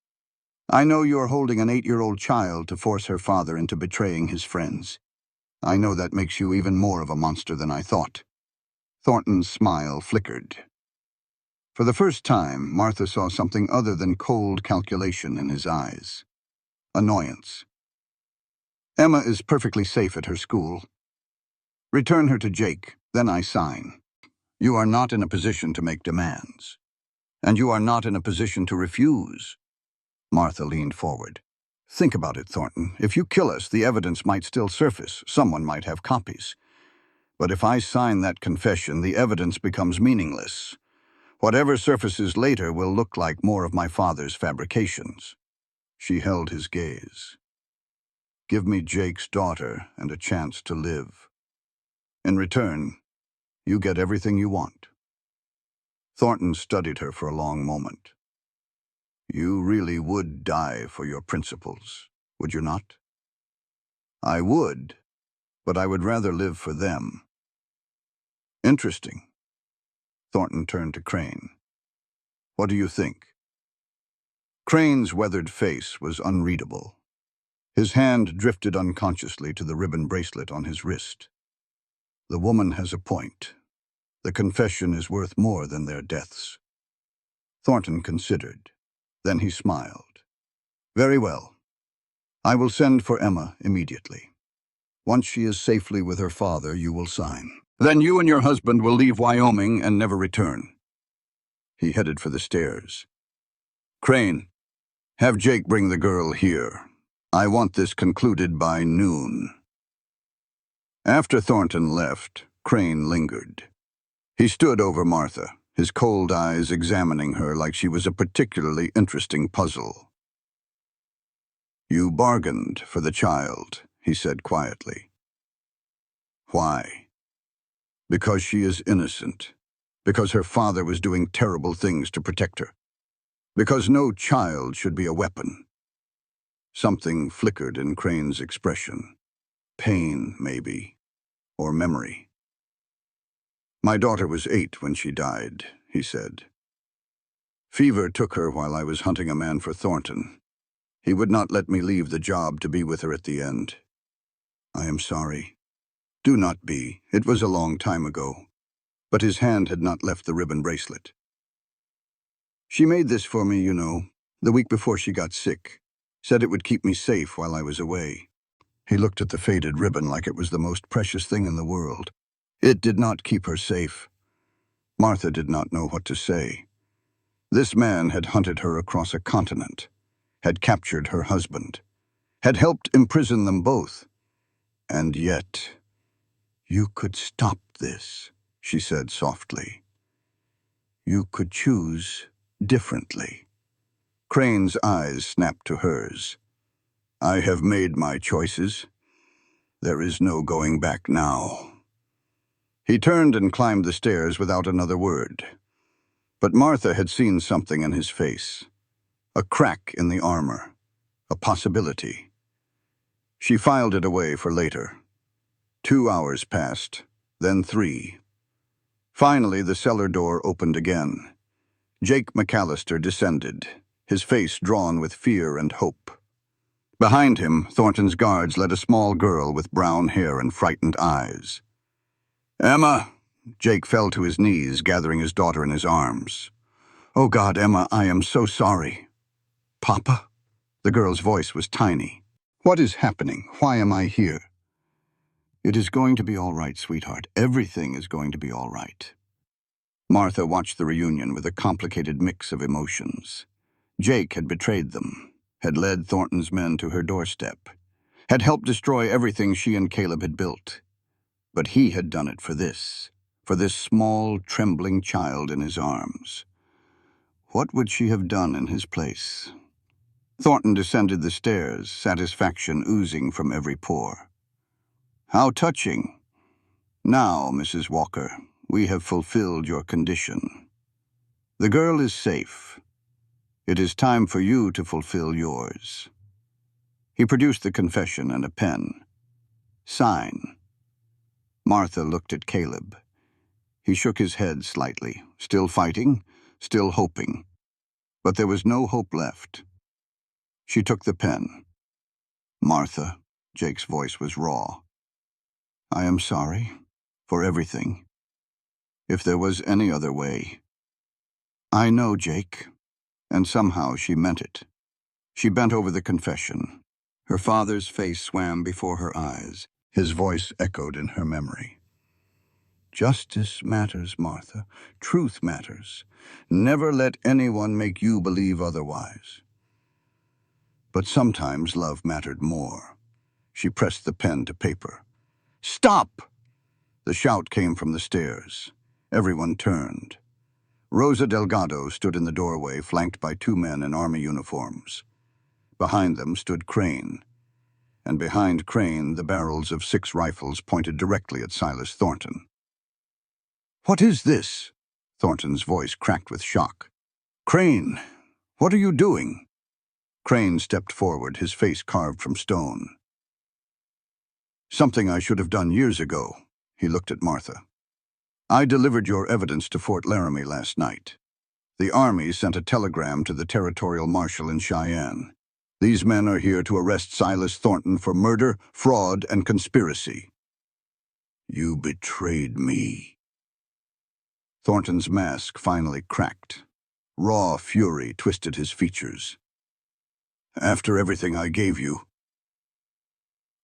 "I know you are holding an 8-year-old child to force her father into betraying his friends. I know that makes you even more of a monster than I thought." Thornton's smile flickered. For the first time, Martha saw something other than cold calculation in his eyes. Annoyance. "Emma is perfectly safe at her school. Return her to Jake, then I sign. You are not in a position to make demands. And you are not in a position to refuse." Martha leaned forward. "Think about it, Thornton. If you kill us, the evidence might still surface. Someone might have copies. But if I sign that confession, the evidence becomes meaningless. Whatever surfaces later will look like more of my father's fabrications." She held his gaze. "Give me Jake's daughter and a chance to live. In return, you get everything you want." Thornton studied her for a long moment. "You really would die for your principles, would you not?" "I would, but I would rather live for them." "Interesting." Thornton turned to Crane. "What do you think?" Crane's weathered face was unreadable. His hand drifted unconsciously to the ribbon bracelet on his wrist. "The woman has a point. The confession is worth more than their deaths." Thornton considered. Then he smiled. "Very well. I will send for Emma immediately. Once she is safely with her father, you will sign. Then you and your husband will leave Wyoming and never return." He headed for the stairs. "Crane, have Jake bring the girl here. I want this concluded by noon." After Thornton left, Crane lingered. He stood over Martha, his cold eyes examining her like she was a particularly interesting puzzle. "You bargained for the child," he said quietly. "Why?" "Because she is innocent. Because her father was doing terrible things to protect her. Because no child should be a weapon." Something flickered in Crane's expression. Pain, maybe, or memory. "My daughter was 8 when she died," he said. "Fever took her while I was hunting a man for Thornton. He would not let me leave the job to be with her at the end. I am sorry." "Do not be. It was a long time ago." But his hand had not left the ribbon bracelet. "She made this for me, you know, the week before she got sick. Said it would keep me safe while I was away." He looked at the faded ribbon like it was the most precious thing in the world. It did not keep her safe. Martha did not know what to say. This man had hunted her across a continent, had captured her husband, had helped imprison them both. And yet, "You could stop this," she said softly. "You could choose differently." Crane's eyes snapped to hers. "I have made my choices. There is no going back now." He turned and climbed the stairs without another word. But Martha had seen something in his face. A crack in the armor. A possibility. She filed it away for later. 2 hours passed, then 3. Finally, the cellar door opened again. Jake McAllister descended, his face drawn with fear and hope. Behind him, Thornton's guards led a small girl with brown hair and frightened eyes. "Emma!" Jake fell to his knees, gathering his daughter in his arms. "Oh God, Emma, I am so sorry." "Papa?" The girl's voice was tiny. "What is happening? Why am I here?" "It is going to be all right, sweetheart. Everything is going to be all right." Martha watched the reunion with a complicated mix of emotions. Jake had betrayed them, had led Thornton's men to her doorstep. had helped destroy everything she and Caleb had built. But he had done it for this small, trembling child in his arms. What would she have done in his place? Thornton descended the stairs, satisfaction oozing from every pore. How touching. Now, Mrs. Walker, we have fulfilled your condition. The girl is safe. It is time for you to fulfill yours. He produced the confession and a pen. Sign. Martha looked at Caleb. He shook his head slightly, still fighting, still hoping. But there was no hope left. She took the pen. Martha, Jake's voice was raw. I am sorry for everything. If there was any other way. I know, Jake. And somehow she meant it. She bent over the confession. Her father's face swam before her eyes. His voice echoed in her memory. Justice matters, Martha. Truth matters. Never let anyone make you believe otherwise. But sometimes love mattered more. She pressed the pen to paper. Stop! The shout came from the stairs. Everyone turned. Rosa Delgado stood in the doorway, flanked by two men in army uniforms. Behind them stood Crane. And behind Crane, the barrels of 6 rifles pointed directly at Silas Thornton. What is this? Thornton's voice cracked with shock. Crane, what are you doing? Crane stepped forward, his face carved from stone. Something I should have done years ago. He looked at Martha. I delivered your evidence to Fort Laramie last night. The Army sent a telegram to the Territorial Marshal in Cheyenne. These men are here to arrest Silas Thornton for murder, fraud, and conspiracy. You betrayed me. Thornton's mask finally cracked. Raw fury twisted his features. After everything I gave you,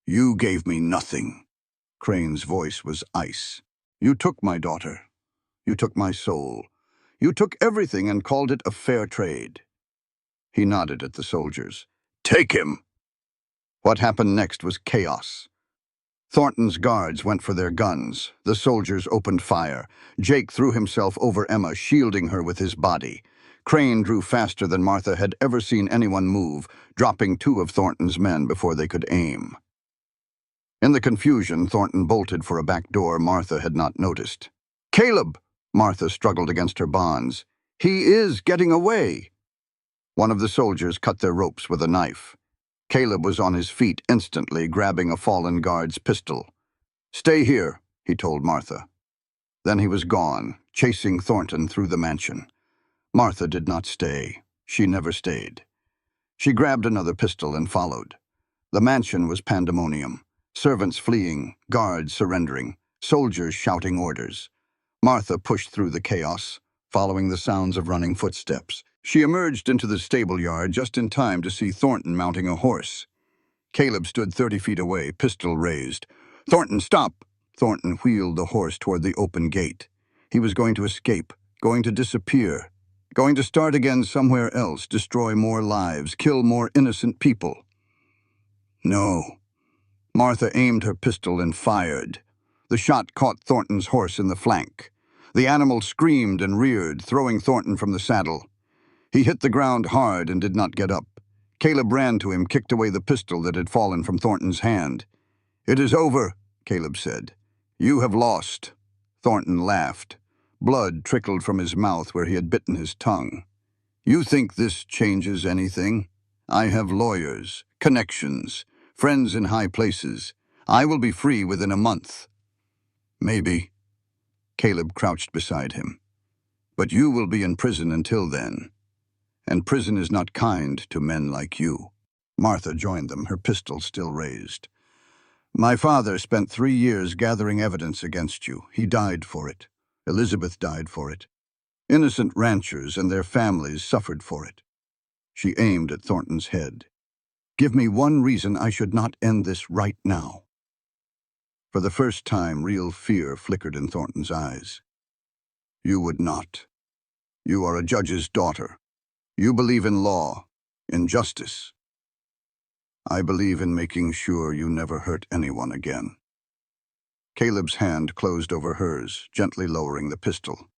you gave me nothing. Crane's voice was ice. You took my daughter. You took my soul. You took everything and called it a fair trade. He nodded at the soldiers. Take him! What happened next was chaos. Thornton's guards went for their guns. The soldiers opened fire. Jake threw himself over Emma, shielding her with his body. Crane drew faster than Martha had ever seen anyone move, dropping 2 of Thornton's men before they could aim. In the confusion, Thornton bolted for a back door Martha had not noticed. Caleb! Martha struggled against her bonds. He is getting away! One of the soldiers cut their ropes with a knife. Caleb was on his feet instantly, grabbing a fallen guard's pistol. Stay here, he told Martha. Then he was gone, chasing Thornton through the mansion. Martha did not stay. She never stayed. She grabbed another pistol and followed. The mansion was pandemonium. Servants fleeing, guards surrendering, soldiers shouting orders. Martha pushed through the chaos, following the sounds of running footsteps. She emerged into the stable yard just in time to see Thornton mounting a horse. Caleb stood 30 feet away, pistol raised. Thornton, stop! Thornton wheeled the horse toward the open gate. He was going to escape, going to disappear, going to start again somewhere else, destroy more lives, kill more innocent people. No. Martha aimed her pistol and fired. The shot caught Thornton's horse in the flank. The animal screamed and reared, throwing Thornton from the saddle. He hit the ground hard and did not get up. Caleb ran to him, kicked away the pistol that had fallen from Thornton's hand. It is over, Caleb said. You have lost. Thornton laughed. Blood trickled from his mouth where he had bitten his tongue. You think this changes anything? I have lawyers, connections, friends in high places. I will be free within a month. Maybe. Caleb crouched beside him. But you will be in prison until then. And prison is not kind to men like you. Martha joined them, her pistol still raised. My father spent 3 years gathering evidence against you. He died for it. Elizabeth died for it. Innocent ranchers and their families suffered for it. She aimed at Thornton's head. Give me one reason I should not end this right now. For the first time, real fear flickered in Thornton's eyes. You would not. You are a judge's daughter. You believe in law, in justice. I believe in making sure you never hurt anyone again." Caleb's hand closed over hers, gently lowering the pistol.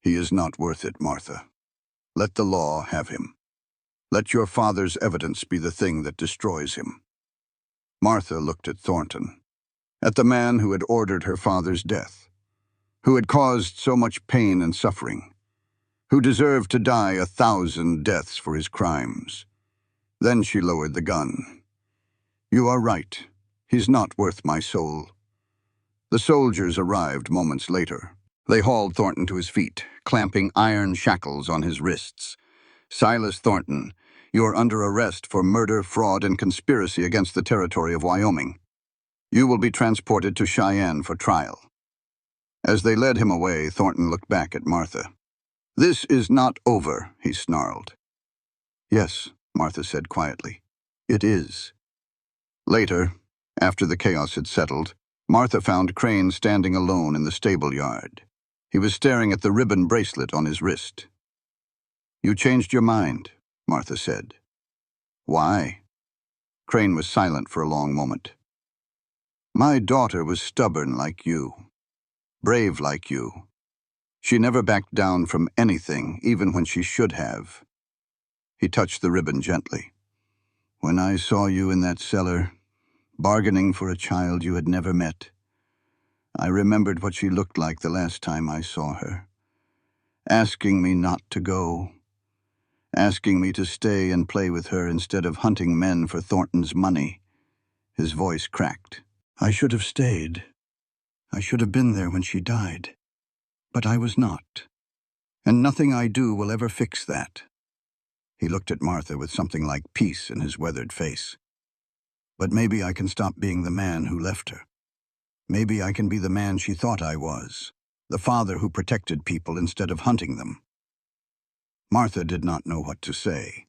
"He is not worth it, Martha. Let the law have him. Let your father's evidence be the thing that destroys him." Martha looked at Thornton, at the man who had ordered her father's death, who had caused so much pain and suffering, who deserved to die 1,000 deaths for his crimes. Then she lowered the gun. "You are right. He's not worth my soul." The soldiers arrived moments later. They hauled Thornton to his feet, clamping iron shackles on his wrists. "Silas Thornton, you are under arrest for murder, fraud, and conspiracy against the territory of Wyoming. You will be transported to Cheyenne for trial." As they led him away, Thornton looked back at Martha. "This is not over," he snarled. "Yes," Martha said quietly. "It is." Later, after the chaos had settled, Martha found Crane standing alone in the stable yard. He was staring at the ribbon bracelet on his wrist. "You changed your mind," Martha said. "Why?" Crane was silent for a long moment. "My daughter was stubborn like you, brave like you. She never backed down from anything, even when she should have." He touched the ribbon gently. "When I saw you in that cellar, bargaining for a child you had never met, I remembered what she looked like the last time I saw her, asking me not to go, asking me to stay and play with her instead of hunting men for Thornton's money." His voice cracked. "I should have stayed. I should have been there when she died. But I was not. And nothing I do will ever fix that." He looked at Martha with something like peace in his weathered face. "But maybe I can stop being the man who left her. Maybe I can be the man she thought I was, the father who protected people instead of hunting them." Martha did not know what to say,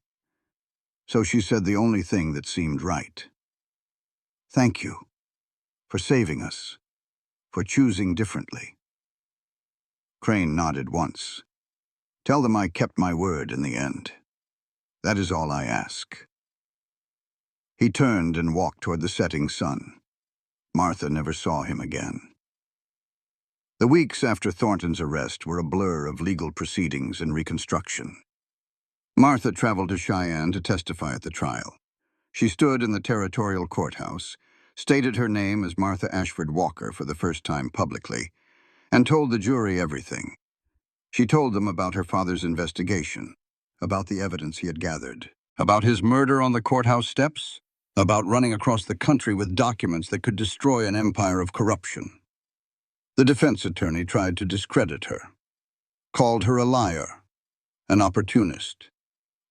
so she said the only thing that seemed right. "Thank you for saving us, for choosing differently." Crane nodded once. "Tell them I kept my word in the end. That is all I ask." He turned and walked toward the setting sun. Martha never saw him again. The weeks after Thornton's arrest were a blur of legal proceedings and reconstruction. Martha traveled to Cheyenne to testify at the trial. She stood in the territorial courthouse, stated her name as Martha Ashford Walker for the first time publicly, and told the jury everything. She told them about her father's investigation, about the evidence he had gathered, about his murder on the courthouse steps, about running across the country with documents that could destroy an empire of corruption. The defense attorney tried to discredit her, called her a liar, an opportunist,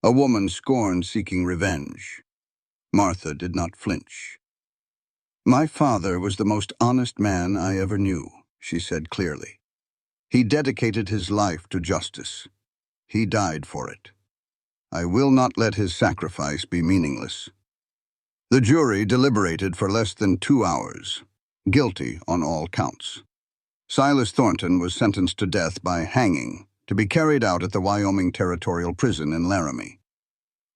a woman scorned seeking revenge. Martha did not flinch. "My father was the most honest man I ever knew," she said clearly. "He dedicated his life to justice. He died for it. I will not let his sacrifice be meaningless." The jury deliberated for less than 2 hours, guilty on all counts. Silas Thornton was sentenced to death by hanging, to be carried out at the Wyoming Territorial Prison in Laramie.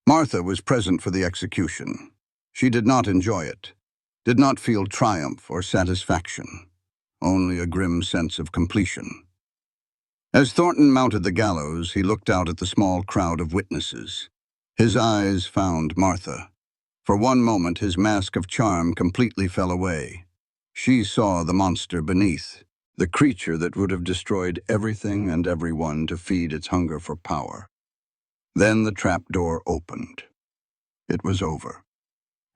Martha was present for the execution. She did not enjoy it, did not feel triumph or satisfaction, only a grim sense of completion. As Thornton mounted the gallows, he looked out at the small crowd of witnesses. His eyes found Martha. For one moment, his mask of charm completely fell away. She saw the monster beneath, the creature that would have destroyed everything and everyone to feed its hunger for power. Then the trapdoor opened. It was over.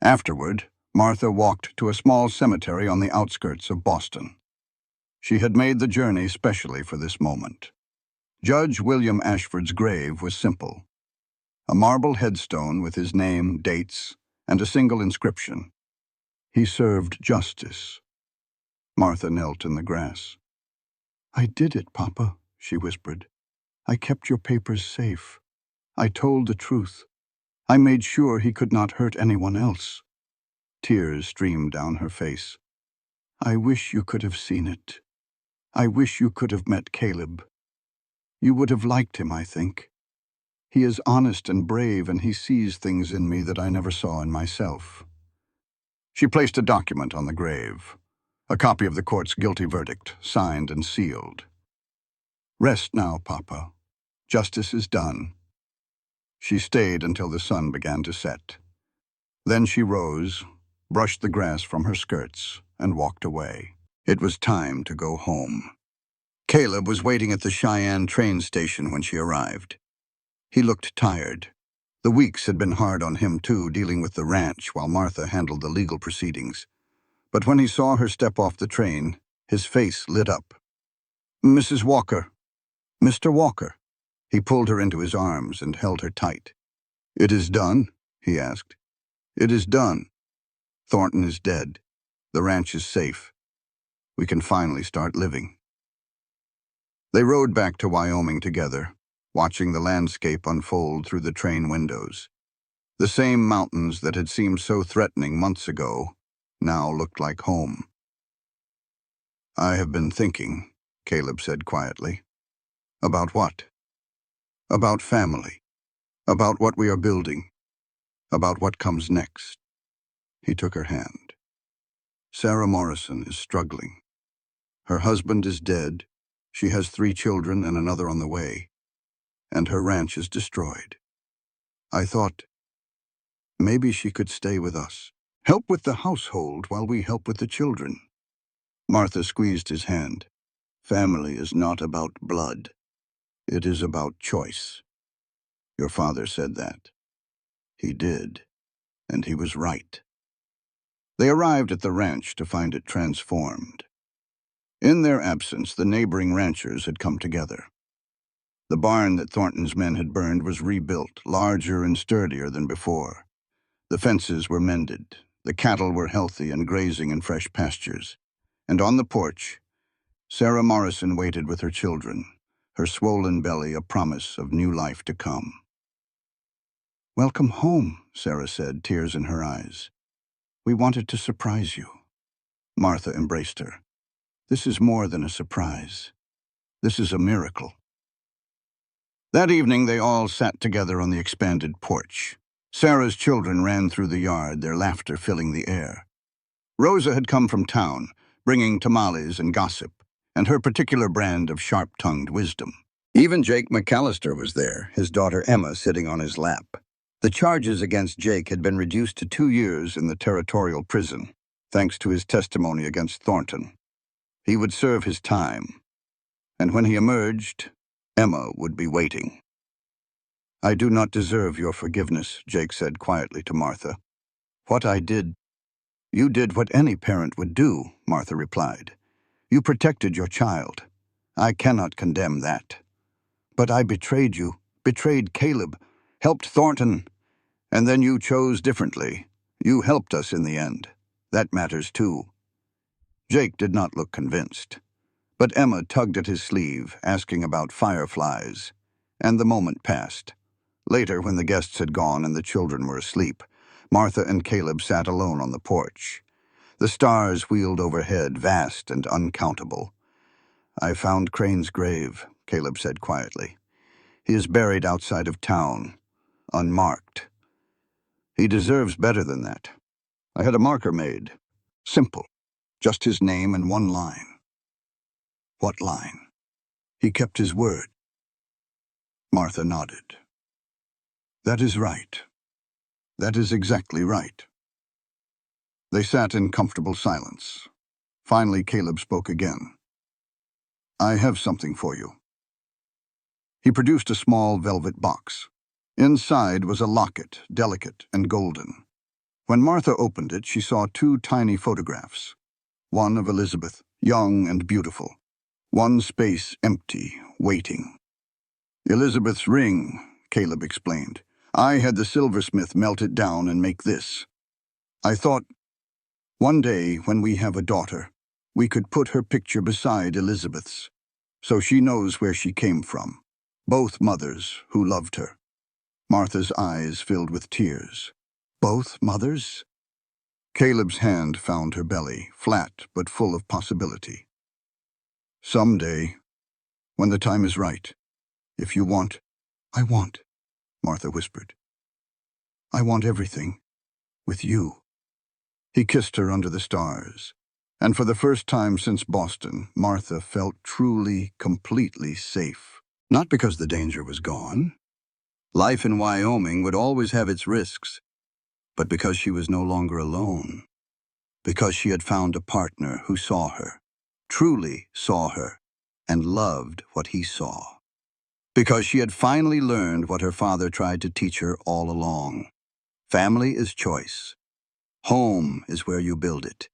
Afterward, Martha walked to a small cemetery on the outskirts of Boston. She had made the journey specially for this moment. Judge William Ashford's grave was simple. A marble headstone with his name, dates, and a single inscription. He served justice. Martha knelt in the grass. "I did it, Papa," she whispered. "I kept your papers safe. I told the truth. I made sure he could not hurt anyone else." Tears streamed down her face. "I wish you could have seen it. I wish you could have met Caleb. You would have liked him, I think. He is honest and brave, and he sees things in me that I never saw in myself." She placed a document on the grave, a copy of the court's guilty verdict, signed and sealed. "Rest now, Papa. Justice is done." She stayed until the sun began to set. Then she rose, brushed the grass from her skirts, and walked away. It was time to go home. Caleb was waiting at the Cheyenne train station when she arrived. He looked tired. The weeks had been hard on him, too, dealing with the ranch while Martha handled the legal proceedings. But when he saw her step off the train, his face lit up. "Mrs. Walker. Mr. Walker." He pulled her into his arms and held her tight. "It is done?" he asked. "It is done. Thornton is dead. The ranch is safe. We can finally start living." They rode back to Wyoming together, watching the landscape unfold through the train windows. The same mountains that had seemed so threatening months ago now looked like home. "I have been thinking," Caleb said quietly. "About what?" "About family. About what we are building. About what comes next." He took her hand. "Sarah Morrison is struggling. Her husband is dead. She has 3 children and another on the way. And her ranch is destroyed. I thought maybe she could stay with us. Help with the household while we help with the children." Martha squeezed his hand. "Family is not about blood. It is about choice. Your father said that." He did, and he was right. They arrived at the ranch to find it transformed. In their absence, the neighboring ranchers had come together. The barn that Thornton's men had burned was rebuilt, larger and sturdier than before. The fences were mended. The cattle were healthy and grazing in fresh pastures. And on the porch, Sarah Morrison waited with her children, her swollen belly a promise of new life to come. "Welcome home," Sarah said, tears in her eyes. "We wanted to surprise you." Martha embraced her. "This is more than a surprise. This is a miracle." That evening, they all sat together on the expanded porch. Sarah's children ran through the yard, their laughter filling the air. Rosa had come from town, bringing tamales and gossip, and her particular brand of sharp-tongued wisdom. Even Jake McAllister was there, his daughter Emma sitting on his lap. The charges against Jake had been reduced to 2 years in the territorial prison, thanks to his testimony against Thornton. He would serve his time, and when he emerged, Emma would be waiting. "I do not deserve your forgiveness," Jake said quietly to Martha. "What I did—" "You did what any parent would do," Martha replied. "You protected your child. I cannot condemn that. But I betrayed you, betrayed Caleb, helped Thornton, and then you chose differently. You helped us in the end. That matters too." Jake did not look convinced. But Emma tugged at his sleeve, asking about fireflies, and the moment passed. Later, when the guests had gone and the children were asleep, Martha and Caleb sat alone on the porch. The stars wheeled overhead, vast and uncountable. "I found Crane's grave," Caleb said quietly. "He is buried outside of town, unmarked. He deserves better than that. I had a marker made. Simple. Just his name and one line." "What line?" "He kept his word." Martha nodded. "That is right. That is exactly right." They sat in comfortable silence. Finally, Caleb spoke again. "I have something for you." He produced a small velvet box. Inside was a locket, delicate and golden. When Martha opened it, she saw 2 tiny photographs. One of Elizabeth, young and beautiful. One space empty, waiting. "Elizabeth's ring," Caleb explained. "I had the silversmith melt it down and make this. I thought, one day when we have a daughter, we could put her picture beside Elizabeth's, so she knows where she came from. Both mothers who loved her." Martha's eyes filled with tears. "Both mothers?" Caleb's hand found her belly, flat but full of possibility. "Someday, when the time is right, if you want, I want." Martha whispered. "I want everything, with you." He kissed her under the stars. And for the first time since Boston, Martha felt truly, completely safe. Not because the danger was gone. Life in Wyoming would always have its risks, but because she was no longer alone. Because she had found a partner who saw her, truly saw her, and loved what he saw. Because she had finally learned what her father tried to teach her all along. Family is choice. Home is where you build it.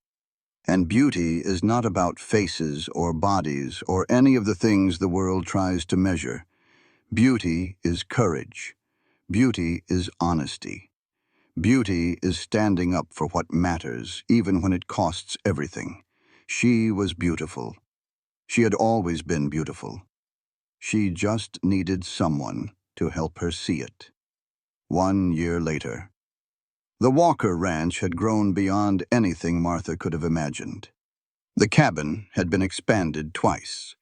And beauty is not about faces or bodies or any of the things the world tries to measure. Beauty is courage. Beauty is honesty. Beauty is standing up for what matters, even when it costs everything. She was beautiful. She had always been beautiful. She just needed someone to help her see it. 1 year later. The Walker Ranch had grown beyond anything Martha could have imagined. The cabin had been expanded twice.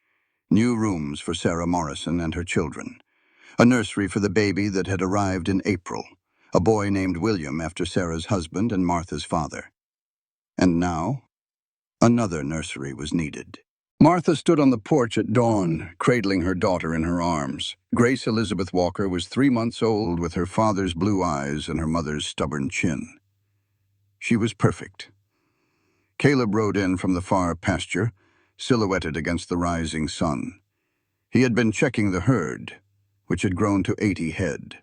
New rooms for Sarah Morrison and her children. A nursery for the baby that had arrived in April. A boy named William after Sarah's husband and Martha's father. And now, another nursery was needed. Martha stood on the porch at dawn, cradling her daughter in her arms. Grace Elizabeth Walker was 3 months old with her father's blue eyes and her mother's stubborn chin. She was perfect. Caleb rode in from the far pasture, silhouetted against the rising sun. He had been checking the herd, which had grown to 80 head.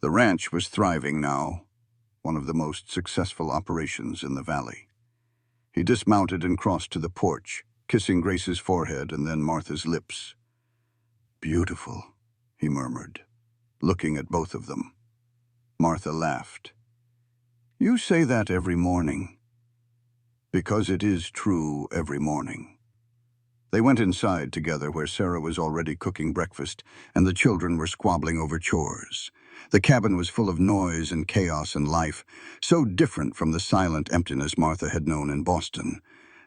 The ranch was thriving now, one of the most successful operations in the valley. He dismounted and crossed to the porch, kissing Grace's forehead and then Martha's lips. "Beautiful," he murmured, looking at both of them. Martha laughed. "You say that every morning." "Because it is true every morning." They went inside together where Sarah was already cooking breakfast and the children were squabbling over chores. The cabin was full of noise and chaos and life, so different from the silent emptiness Martha had known in Boston.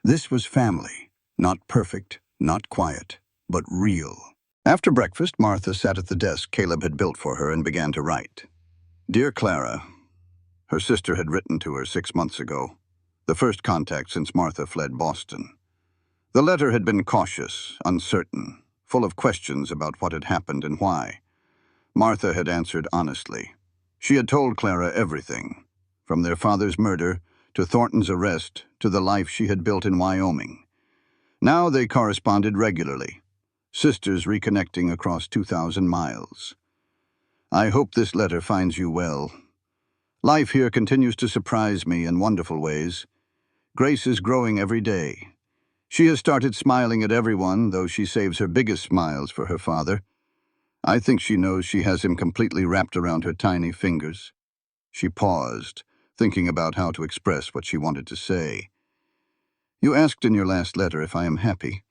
This was family, not perfect, not quiet, but real. After breakfast, Martha sat at the desk Caleb had built for her and began to write. "Dear Clara," her sister had written to her 6 months ago, the first contact since Martha fled Boston. The letter had been cautious, uncertain, full of questions about what had happened and why. Martha had answered honestly. She had told Clara everything, from their father's murder to Thornton's arrest to the life she had built in Wyoming. Now they corresponded regularly, sisters reconnecting across 2,000 miles. "I hope this letter finds you well. Life here continues to surprise me in wonderful ways. Grace is growing every day. She has started smiling at everyone, though she saves her biggest smiles for her father. I think she knows she has him completely wrapped around her tiny fingers." She paused, thinking about how to express what she wanted to say. "You asked in your last letter if I am happy.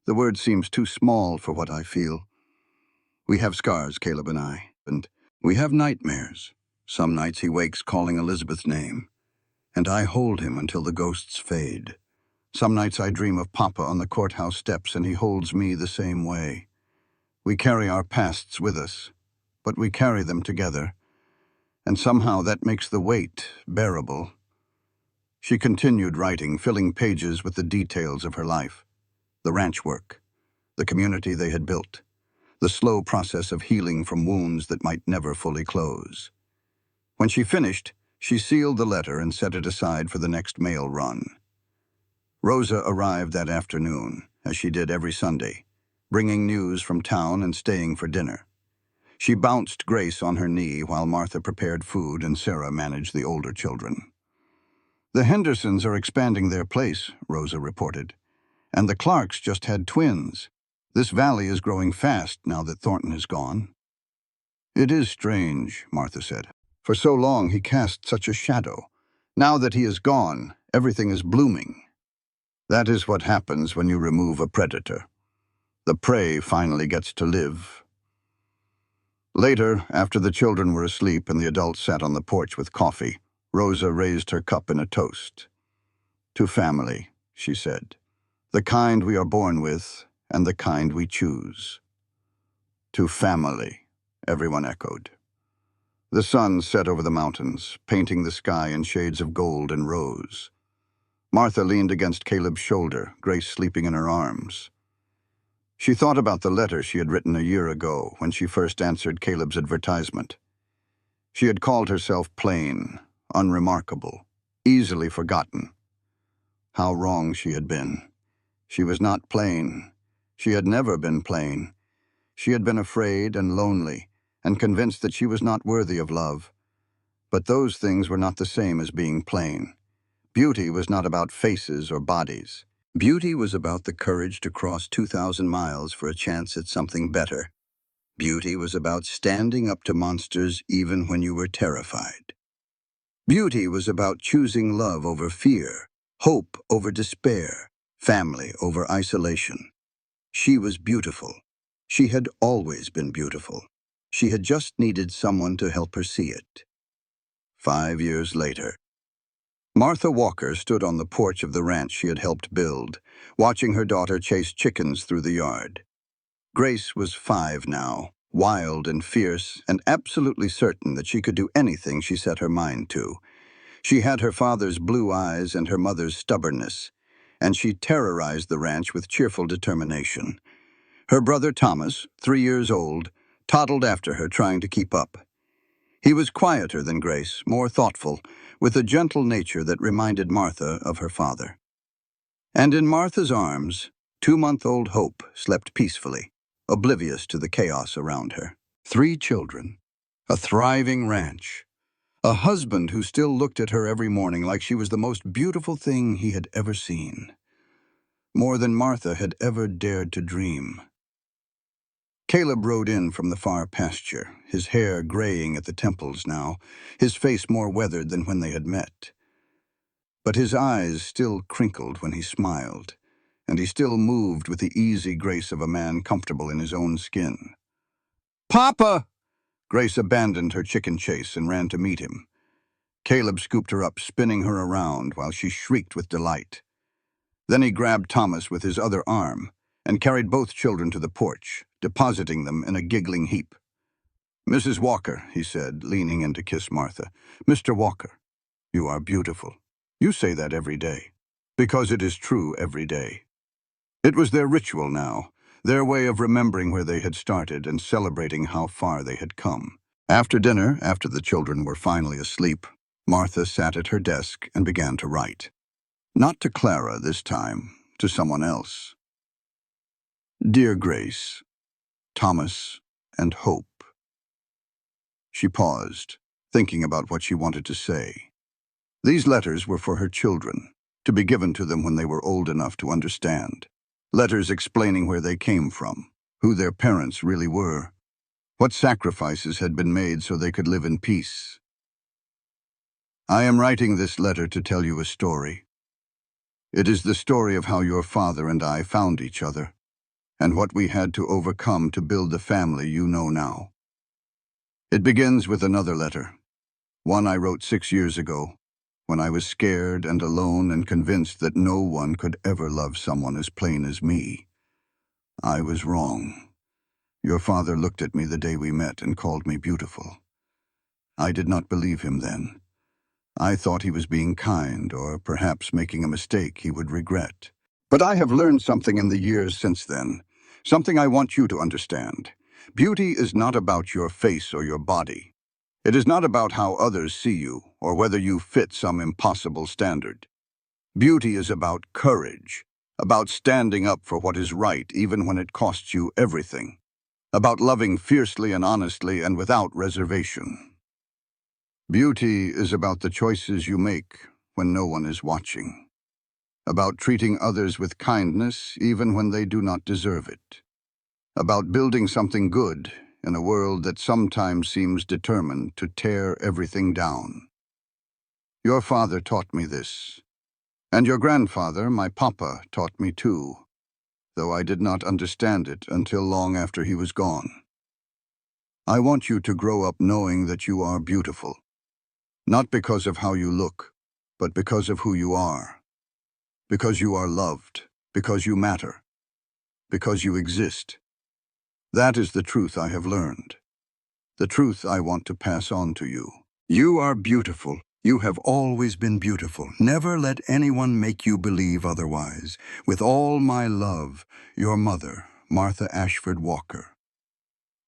The word seems too small for what I feel. We have scars, Caleb and I, and we have nightmares. Some nights he wakes calling Elizabeth's name, and I hold him until the ghosts fade. Some nights I dream of Papa on the courthouse steps, and he holds me the same way. We carry our pasts with us, but we carry them together, and somehow that makes the weight bearable." She continued writing, filling pages with the details of her life. The ranch work, the community they had built, the slow process of healing from wounds that might never fully close. When she finished, she sealed the letter and set it aside for the next mail run. Rosa arrived that afternoon, as she did every Sunday, bringing news from town and staying for dinner. She bounced Grace on her knee while Martha prepared food and Sarah managed the older children. "The Hendersons are expanding their place," Rosa reported, "and the Clarks just had twins. This valley is growing fast now that Thornton is gone." "It is strange," Martha said. "For so long he cast such a shadow. Now that he is gone, everything is blooming. That is what happens when you remove a predator. The prey finally gets to live." Later, after the children were asleep and the adults sat on the porch with coffee, Rosa raised her cup in a toast. "To family," she said. "The kind we are born with and the kind we choose." "To family," everyone echoed. The sun set over the mountains, painting the sky in shades of gold and rose. Martha leaned against Caleb's shoulder, Grace sleeping in her arms. She thought about the letter she had written a year ago when she first answered Caleb's advertisement. She had called herself plain, unremarkable, easily forgotten. How wrong she had been. She was not plain. She had never been plain. She had been afraid and lonely, and convinced that she was not worthy of love. But those things were not the same as being plain. Beauty was not about faces or bodies. Beauty was about the courage to cross 2,000 miles for a chance at something better. Beauty was about standing up to monsters even when you were terrified. Beauty was about choosing love over fear, hope over despair, family over isolation. She was beautiful. She had always been beautiful. She had just needed someone to help her see it. 5 years later. Martha Walker stood on the porch of the ranch she had helped build, watching her daughter chase chickens through the yard. Grace was 5 now, wild and fierce, and absolutely certain that she could do anything she set her mind to. She had her father's blue eyes and her mother's stubbornness, and she terrorized the ranch with cheerful determination. Her brother Thomas, 3 years old, toddled after her trying to keep up. He was quieter than Grace, more thoughtful, with a gentle nature that reminded Martha of her father. And in Martha's arms, 2-month-old Hope slept peacefully, oblivious to the chaos around her. 3 children, a thriving ranch, a husband who still looked at her every morning like she was the most beautiful thing he had ever seen. More than Martha had ever dared to dream. Caleb rode in from the far pasture, his hair graying at the temples now, his face more weathered than when they had met. But his eyes still crinkled when he smiled, and he still moved with the easy grace of a man comfortable in his own skin. "Papa!" Grace abandoned her chicken chase and ran to meet him. Caleb scooped her up, spinning her around while she shrieked with delight. Then he grabbed Thomas with his other arm and carried both children to the porch, depositing them in a giggling heap. "Mrs. Walker," he said, leaning in to kiss Martha. "Mr. Walker, you are beautiful. You say that every day, because it is true every day." It was their ritual now, their way of remembering where they had started and celebrating how far they had come. After dinner, after the children were finally asleep, Martha sat at her desk and began to write. Not to Clara this time, to someone else. "Dear Grace, Thomas, and Hope." She paused, thinking about what she wanted to say. These letters were for her children, to be given to them when they were old enough to understand. Letters explaining where they came from, who their parents really were, what sacrifices had been made so they could live in peace. "I am writing this letter to tell you a story. It is the story of how your father and I found each other, and what we had to overcome to build the family you know now. It begins with another letter, one I wrote 6 years ago, when I was scared and alone and convinced that no one could ever love someone as plain as me. I was wrong. Your father looked at me the day we met and called me beautiful. I did not believe him then. I thought he was being kind, or perhaps making a mistake he would regret. But I have learned something in the years since then, something I want you to understand. Beauty is not about your face or your body. It is not about how others see you, or whether you fit some impossible standard. Beauty is about courage, about standing up for what is right even when it costs you everything, about loving fiercely and honestly and without reservation. Beauty is about the choices you make when no one is watching, about treating others with kindness even when they do not deserve it, about building something good in a world that sometimes seems determined to tear everything down. Your father taught me this, and your grandfather, my papa, taught me too, though I did not understand it until long after he was gone. I want you to grow up knowing that you are beautiful, not because of how you look, but because of who you are. Because you are loved, because you matter, because you exist. That is the truth I have learned. the truth I want to pass on to you. You are beautiful. You have always been beautiful. Never let anyone make you believe otherwise. With all my love, your mother, Martha Ashford Walker.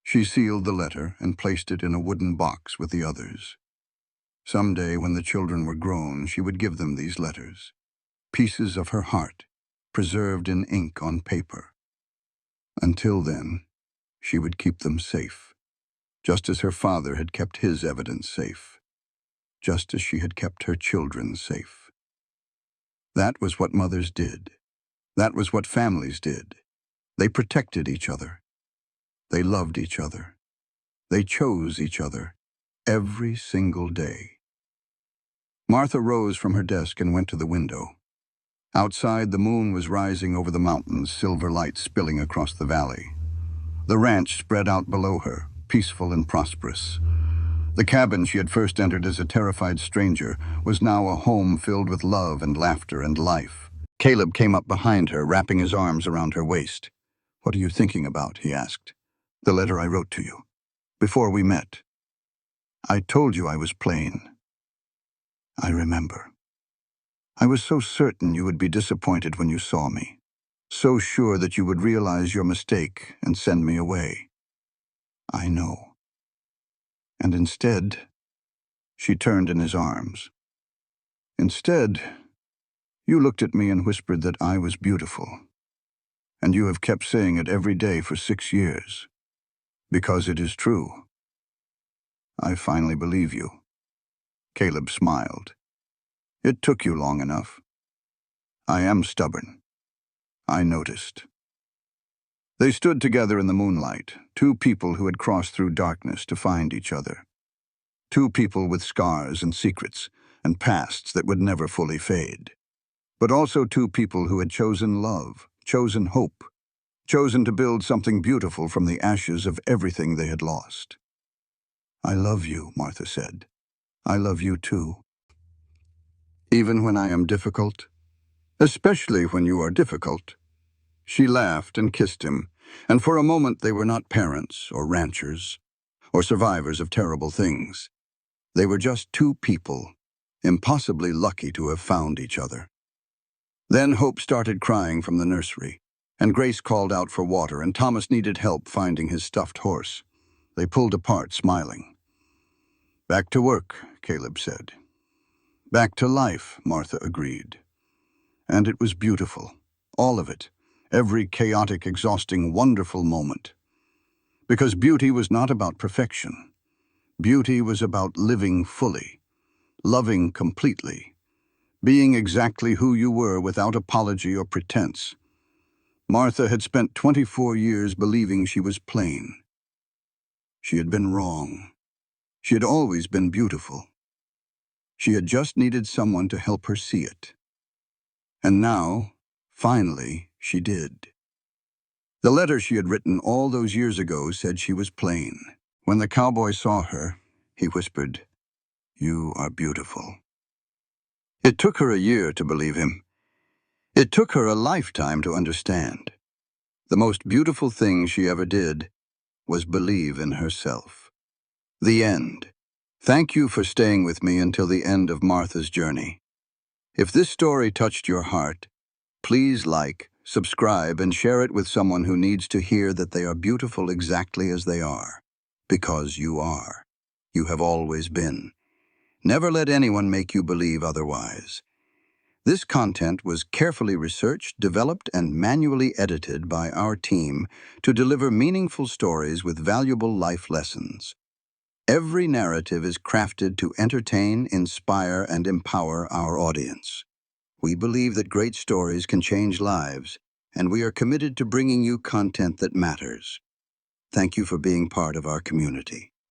She sealed the letter and placed it in a wooden box with the others. Someday, when the children were grown, she would give them these letters, pieces of her heart, preserved in ink on paper. Until then, she would keep them safe, just as her father had kept his evidence safe, just as she had kept her children safe. That was what mothers did. That was what families did. They protected each other. They loved each other. They chose each other every single day. Martha rose from her desk and went to the window. Outside, the moon was rising over the mountains, silver light spilling across the valley. The ranch spread out below her, peaceful and prosperous. The cabin she had first entered as a terrified stranger was now a home filled with love and laughter and life. Caleb came up behind her, wrapping his arms around her waist. "What are you thinking about?" he asked. "The letter I wrote to you. Before we met. I told you I was plain. I remember. I was so certain you would be disappointed when you saw me. So sure that you would realize your mistake and send me away. I know. And instead," she turned in his arms. "Instead, you looked at me and whispered that I was beautiful. And you have kept saying it every day for 6 years. Because it is true. I finally believe you." Caleb smiled. "It took you long enough. I am stubborn. I noticed." They stood together in the moonlight, two people who had crossed through darkness to find each other. Two people with scars and secrets and pasts that would never fully fade. But also two people who had chosen love, chosen hope, chosen to build something beautiful from the ashes of everything they had lost. "I love you," Martha said. "I love you too. Even when I am difficult, especially when you are difficult." She laughed and kissed him, and for a moment they were not parents or ranchers or survivors of terrible things. They were just two people, impossibly lucky to have found each other. Then Hope started crying from the nursery, and Grace called out for water, and Thomas needed help finding his stuffed horse. They pulled apart, smiling. "Back to work," Caleb said. "Back to life," Martha agreed. And it was beautiful, all of it, every chaotic, exhausting, wonderful moment. Because beauty was not about perfection. Beauty was about living fully, loving completely, being exactly who you were without apology or pretense. Martha had spent 24 years believing she was plain. She had been wrong. She had always been beautiful. She had just needed someone to help her see it. And now, finally, she did. The letter she had written all those years ago said she was plain. When the cowboy saw her, he whispered, "You are beautiful." It took her a year to believe him. It took her a lifetime to understand. The most beautiful thing she ever did was believe in herself. The end. Thank you for staying with me until the end of Martha's journey. If this story touched your heart, please like, subscribe, and share it with someone who needs to hear that they are beautiful exactly as they are. Because you are. You have always been. Never let anyone make you believe otherwise. This content was carefully researched, developed, and manually edited by our team to deliver meaningful stories with valuable life lessons. Every narrative is crafted to entertain, inspire, and empower our audience. We believe that great stories can change lives, and we are committed to bringing you content that matters. Thank you for being part of our community.